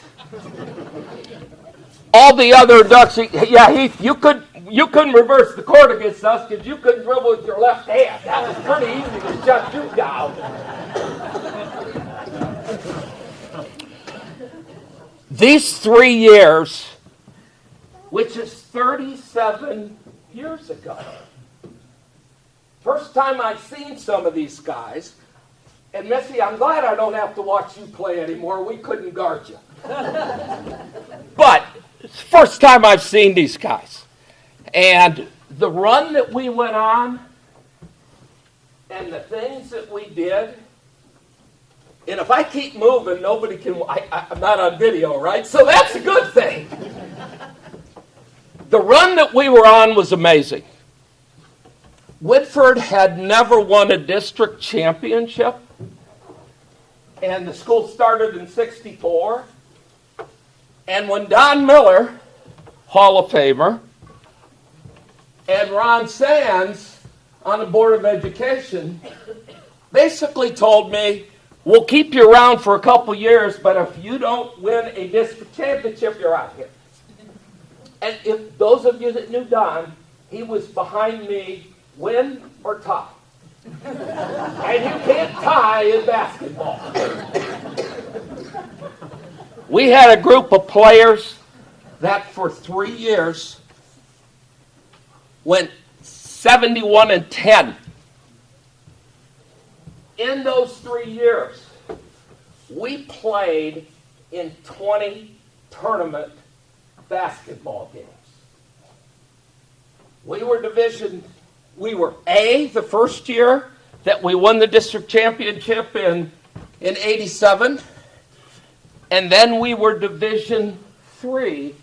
All the other ducks, yeah, Heath, you couldn't reverse the court against us because you couldn't dribble with your left hand. That was pretty easy to shut you down. These 3 years, which is 37 years ago, first time I've seen some of these guys, and Missy, I'm glad I don't have to watch you play anymore. We couldn't guard you. But it's the first time I've seen these guys. And the run that we went on and the things that we did, and if I keep moving, nobody can, I'm not on video, right? So that's a good thing. The run that we were on was amazing. Wynford had never won a district championship, and the school started in '64. And when Don Miller, Hall of Famer, and Ron Sands on the Board of Education basically told me, we'll keep you around for a couple years, but if you don't win a district championship, you're out here. And if those of you that knew Don, he was behind me, win or tie. And you can't tie in basketball. We had a group of players that for 3 years went 71-10. In those 3 years, we played in 20 tournament basketball games. We were A the first year that we won the district championship in 87, and then we were Division III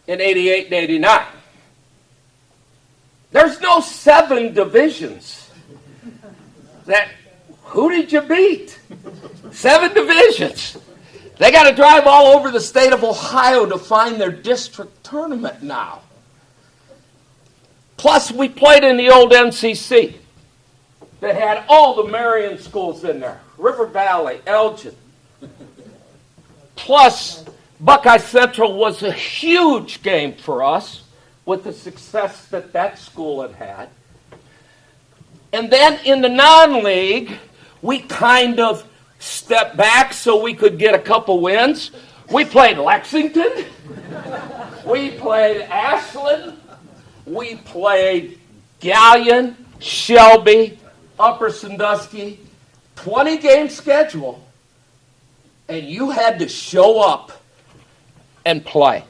in 88 and 89. There's no 7 divisions. Who did you beat? 7 divisions. They got to drive all over the state of Ohio to find their district tournament now. Plus, we played in the old NCC that had all the Marion schools in there. River Valley, Elgin. Plus, Buckeye Central was a huge game for us with the success that that school had had. And then in the non-league, we kind of stepped back so we could get a couple wins. We played Lexington. We played Ashland. We played Gallion, Shelby, Upper Sandusky. 20-game schedule. And you had to show up and play.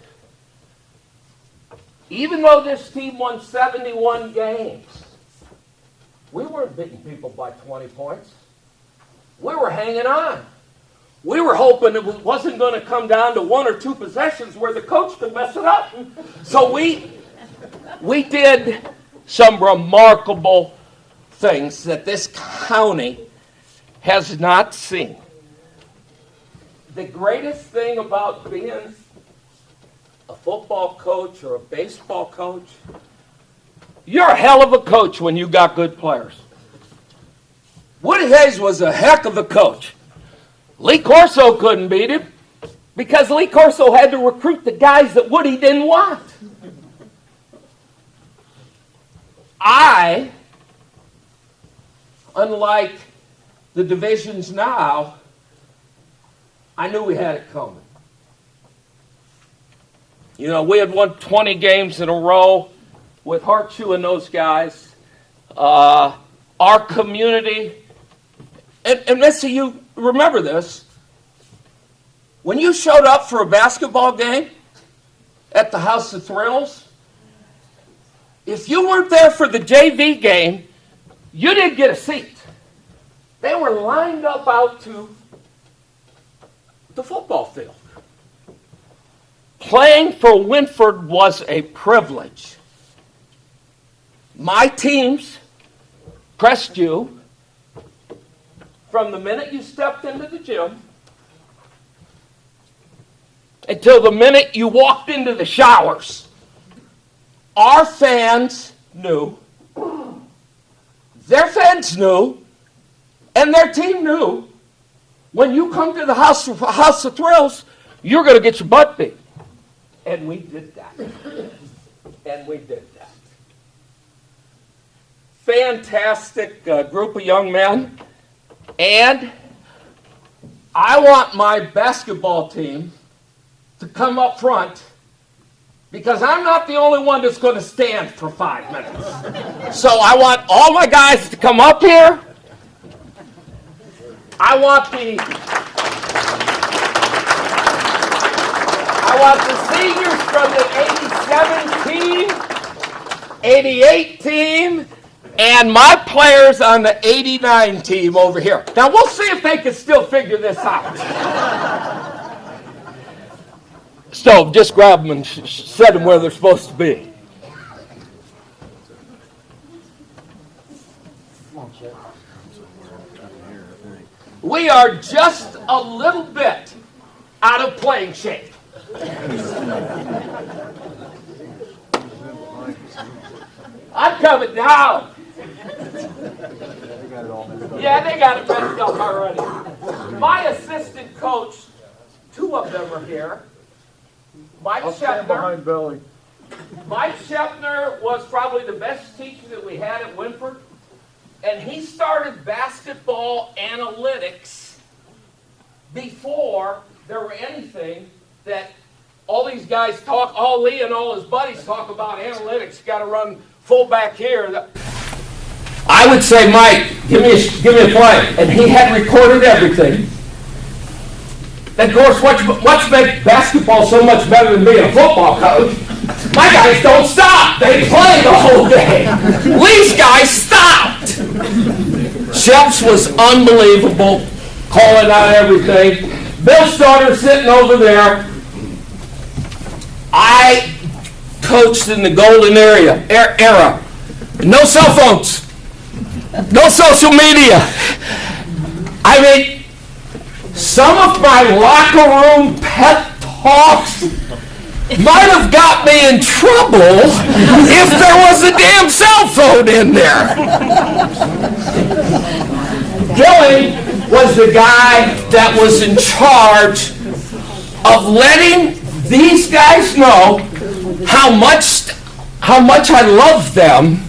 Even though this team won 71 games, we weren't beating people by 20 points. We were hanging on. We were hoping it wasn't going to come down to 1 or 2 possessions where the coach could mess it up. So we did some remarkable things that this county has not seen. The greatest thing about being a football coach or a baseball coach, you're a hell of a coach when you got good players. Woody Hayes was a heck of a coach. Lee Corso couldn't beat him because Lee Corso had to recruit the guys that Woody didn't want. Unlike the divisions now, I knew we had it coming. You know, we had won 20 games in a row with Hartshoe and those guys. Our community, and Missy, you remember this. When you showed up for a basketball game at the House of Thrills, if you weren't there for the JV game, you didn't get a seat. They were lined up out to the football field. Playing for Wynford was a privilege. My teams pressed you from the minute you stepped into the gym until the minute you walked into the showers. Our fans knew, their fans knew, and their team knew when you come to the House of Thrills, you're going to get your butt beat. And we did that. And we did that. Fantastic group of young men. And I want my basketball team to come up front because I'm not the only one that's going to stand for 5 minutes. So I want all my guys to come up here. I want the seniors from the 87 team, 88 team, and my players on the 89 team over here. Now, we'll see if they can still figure this out. So, just grab them and set them where they're supposed to be. We are just a little bit out of playing shape. I'm coming down. Yeah, they got it messed up already. My assistant coach, 2 of them are here. Mike Shepner. Mike Shepner was probably the best teacher that we had at Wynford. and he started basketball analytics before there were anything that all these guys talk, all Lee and all his buddies talk about analytics. You got to run fullback here. I would say, Mike, give me a play. And he had recorded everything. And of course, what's make basketball so much better than being a football coach? My guys don't stop. They play the whole day. Lee's guys stopped. Shelps was unbelievable, calling out everything. Bill Starter sitting over there. I coached in the golden era. No cell phones. No social media. I mean, some of my locker room pep talks might have got me in trouble if there was a damn cell phone in there. Billy was the guy that was in charge of letting these guys know how much I loved them,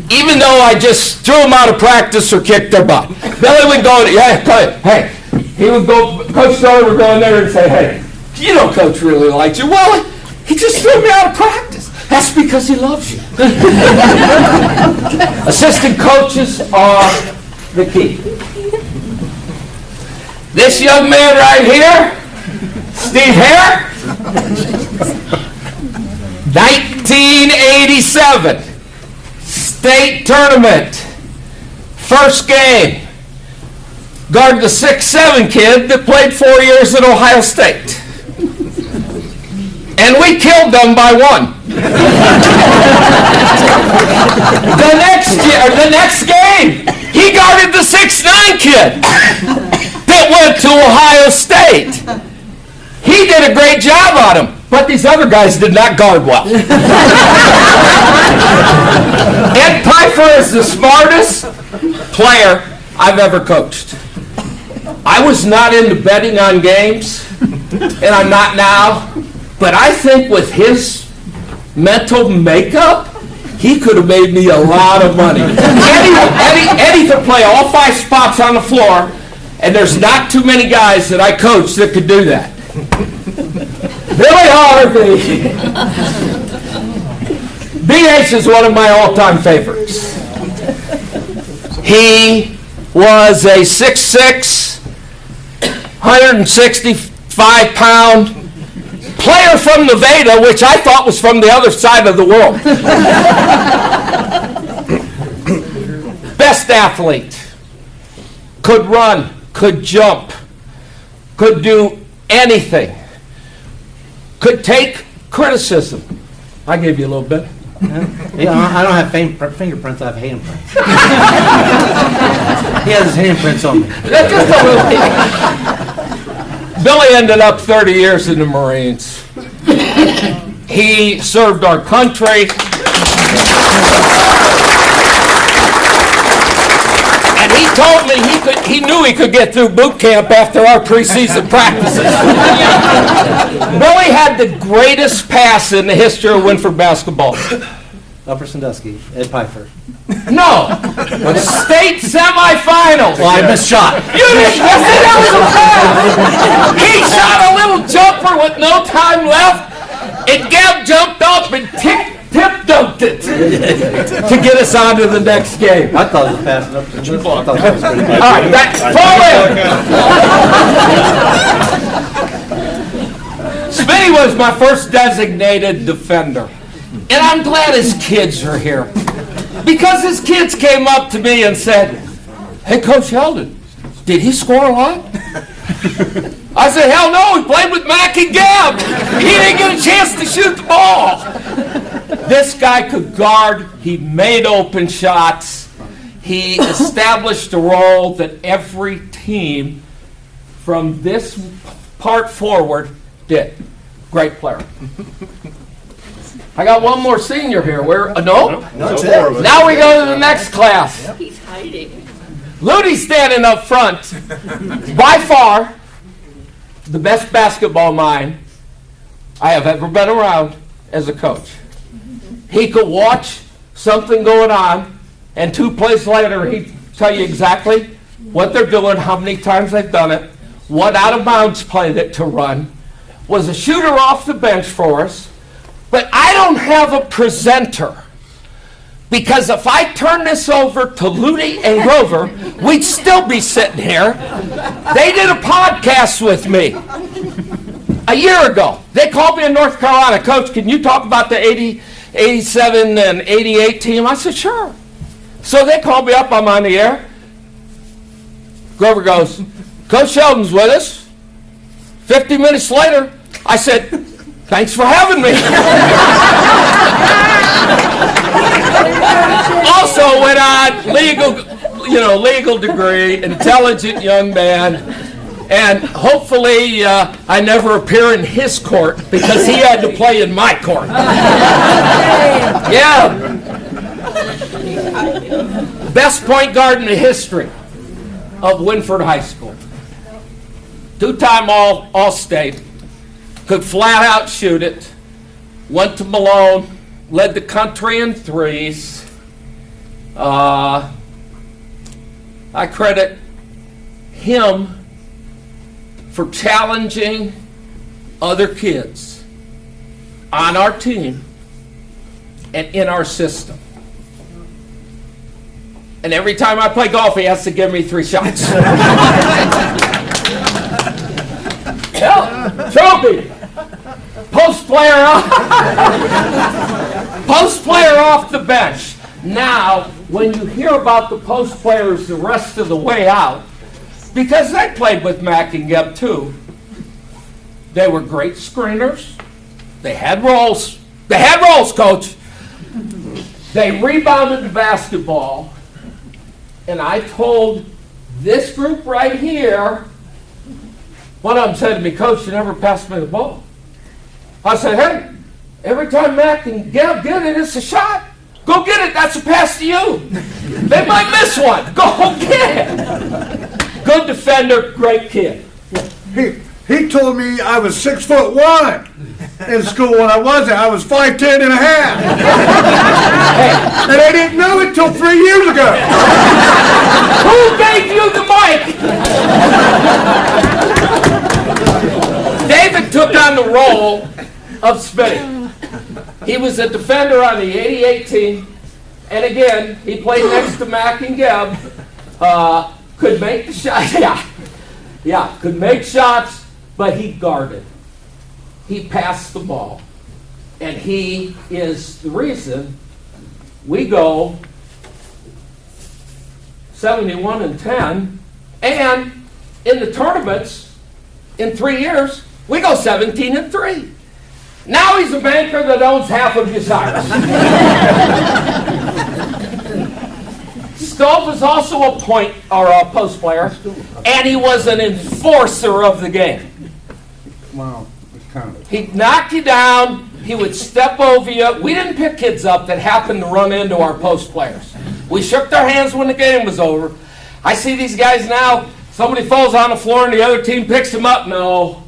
even though I just threw them out of practice or kicked their butt. Billy would go, hey, he would go, Coach Teynor would go in there and say, hey, you know Coach really likes you. Well, he just threw me out of practice. That's because he loves you. Assistant coaches are the key. This young man right here, Steve Hare, 1987, state tournament, first game, guarded the 6'7" kid that played 4 years at Ohio State. And we killed them by one. The next game, he guarded the 6'9" kid that went to Ohio State. He did a great job on him, but these other guys did not guard well. Ed Pfeiffer is the smartest player I've ever coached. I was not into betting on games, and I'm not now, but I think with his mental makeup, he could have made me a lot of money. Eddie could play all 5 spots on the floor, and there's not too many guys that I coached that could do that. Billy Harvey. BH is one of my all-time favorites. He was a 6'6", 165-pound player from Nevada, which I thought was from the other side of the world. Best athlete. Could run, could jump, could do anything. Could take criticism. I gave you a little bit. Yeah, I don't have fingerprints, I have handprints. He has his handprints on me. Just a little. Billy ended up 30 years in the Marines. He served our country. And he told me he knew he could get through boot camp after our preseason practices. Billy had the greatest pass in the history of Wynford basketball. Upper Sandusky, Ed Pfeiffer. No, state semifinals. Well, I missed shot. You didn't miss it. That was a pass. He shot a little jumper with no time left, and Gab jumped up and tip-dunked it to get us on to the next game. I thought it was passing up to the ball. All right, that's forward. Smitty was my first designated defender. And I'm glad his kids are here. Because his kids came up to me and said, hey, Coach Heldon, did he score a lot? I said, hell no, he played with Mac and Gab. He didn't get a chance to shoot the ball. This guy could guard. He made open shots. He established a role that every team from this part forward did. Great player. I got one more senior here. No? Now we go to the next class. He's hiding. Ludy's standing up front. By far, the best basketball mind I have ever been around as a coach. He could watch something going on And 2 plays later, he'd tell you exactly what they're doing, how many times they've done it, what out of bounds play that to run, was a shooter off the bench for us. But I don't have a presenter. Because if I turn this over to Ludi and Grover, we'd still be sitting here. They did a podcast with me a year ago. They called me in North Carolina. Coach, can you talk about the 80, 87 and 88 team? I said, sure. So they called me up. I'm on the air. Grover goes, Coach Sheldon's with us. 50 minutes later, I said, thanks for having me. Also went on legal degree, intelligent young man, and hopefully I never appear in his court because he had to play in my court. Yeah. Best point guard in the history of Wynford High School. 2-time All-State. Could flat out shoot it. Went to Malone. Led the country in threes. I credit him for challenging other kids on our team and in our system. And every time I play golf, he has to give me 3 shots. Hell, trophy. Post player off the bench. Now, when you hear about the post players the rest of the way out, because they played with Mac and Gebb too, they were great screeners. They had roles. They had roles, Coach. They rebounded the basketball. And I told this group right here, one of them said to me, Coach, you never passed me the ball. I said, hey, every time Mac and Gebb get it, it's a shot. Go get it. That's a pass to you. They might miss one. Go get it. Good defender, great kid. He told me I was 6'1" in school when I wasn't. I was 5'10" and a half. And I didn't know it till 3 years ago. Who gave you the mic? David took on the role of spinning. He was a defender on the 88 team. And again, he played next to Mac and Gebb. Could make the shot. Yeah, could make shots, but he guarded. He passed the ball. And he is the reason we go 71-10, and in the tournaments, in 3 years, we go 17-3. Now he's a banker that owns half of Bucyrus. Stolf is also a post player, and he was an enforcer of the game. Wow. He'd knock you down. He would step over you. We didn't pick kids up that happened to run into our post players. We shook their hands when the game was over. I see these guys now. Somebody falls on the floor and the other team picks him up. No.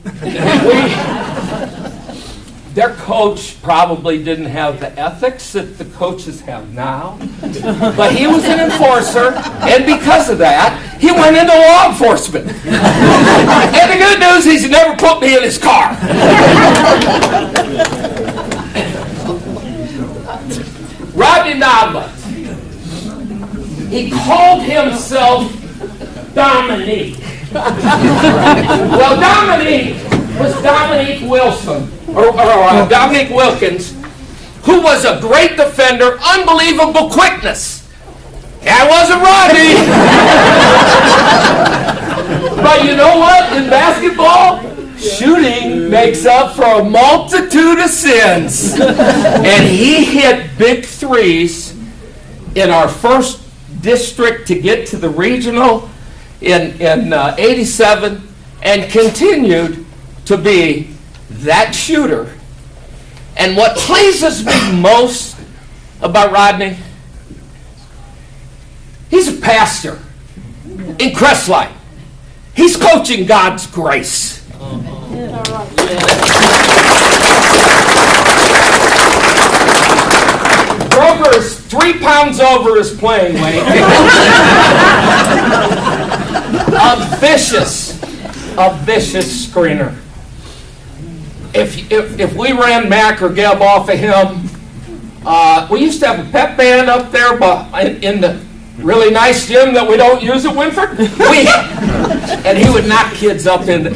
Their coach probably didn't have the ethics that the coaches have now. But he was an enforcer, and because of that, he went into law enforcement. And the good news is he never put me in his car. Rodney Nodlet. He called himself Dominique. Well, Dominique was Dominique Wilson, or Dominique Wilkins, who was a great defender, unbelievable quickness. That wasn't Rodney. But you know what? In basketball, shooting makes up for a multitude of sins. And he hit big threes in our first district to get to the regional in 87, and continued to be that shooter. And what pleases me most about Rodney, he's a pastor in Crestline. He's coaching God's grace. Grover is 3 pounds over his playing weight. A vicious screener. If we ran Mac or Geb off of him, we used to have a pep band up there in the really nice gym that we don't use at Wynford. And he would knock kids up in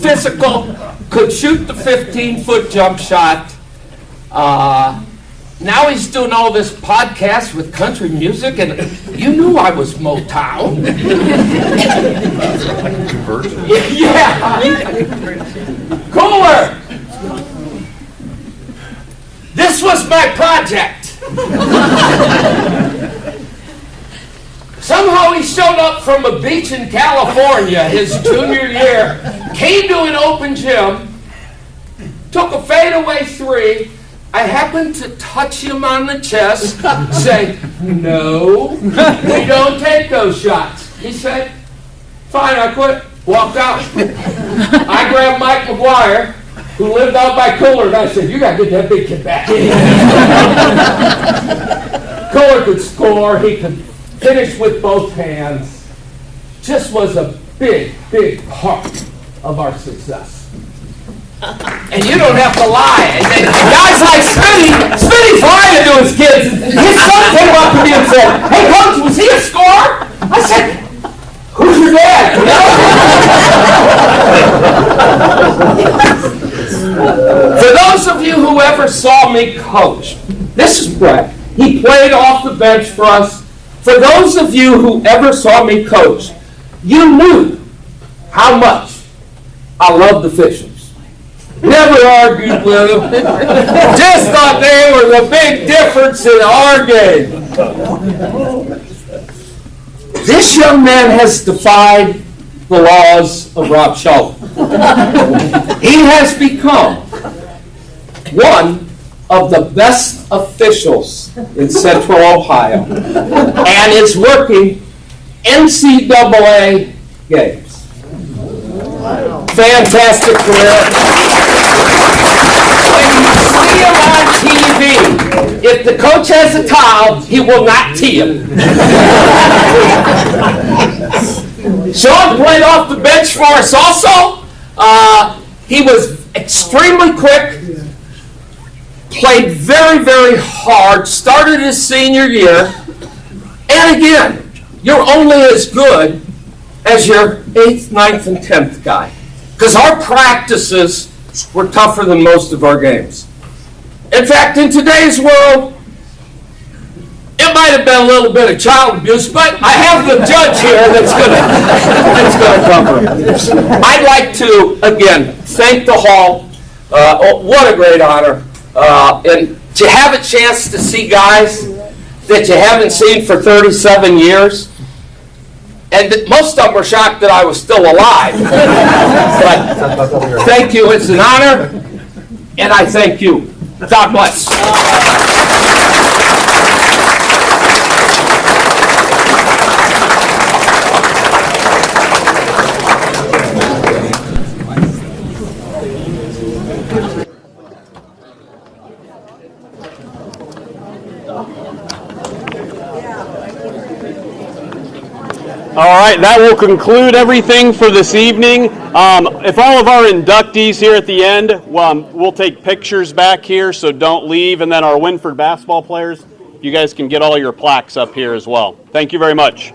physical, could shoot the 15-foot jump shot. Now he's doing all this podcast with country music, and you knew I was Motown. Yeah. Cooler. This was my project. Somehow he showed up from a beach in California his junior year, came to an open gym, took a fadeaway 3. I happened to touch him on the chest, say, "No, we don't take those shots." He said, "Fine, I quit." Walked out. I grabbed Mike McGuire, who lived out by Cooler, and I said, "You got to get that big kid back." Cooler could score. He could finish with both hands. Just was a big, big part of our success. And you don't have to lie. And guys like Smitty's lying to his kids. His son came up to me and said, "Hey, Coach, was he a scorer?" I said, "Who's your dad?" For those of you who ever saw me coach, this is Brett. He played off the bench for us. For those of you who ever saw me coach, you knew how much I loved the officials. Never argued with them. Just thought they were the big difference in our game. This young man has defied the laws of Rob Shelton. He has become one of the best officials in Central Ohio and is working NCAA games. Fantastic career. When you see him on TV, if the coach has a towel, he will not tee him. Sean played off the bench for us also. He was extremely quick, played very, very hard, started his senior year, and again, you're only as good as your 8th, 9th, and 10th guy. Because our practices were tougher than most of our games. In fact, in today's world, it might have been a little bit of child abuse, but I have the judge here that's going to cover it. I'd like to, again, thank the Hall. What a great honor. And to have a chance to see guys that you haven't seen for 37 years, and most of them were shocked that I was still alive. But thank you. It's an honor, and I thank you. God bless. All right, that will conclude everything for this evening. If all of our inductees here at the end, we'll take pictures back here, so don't leave. And then our Wynford basketball players, you guys can get all your plaques up here as well. Thank you very much.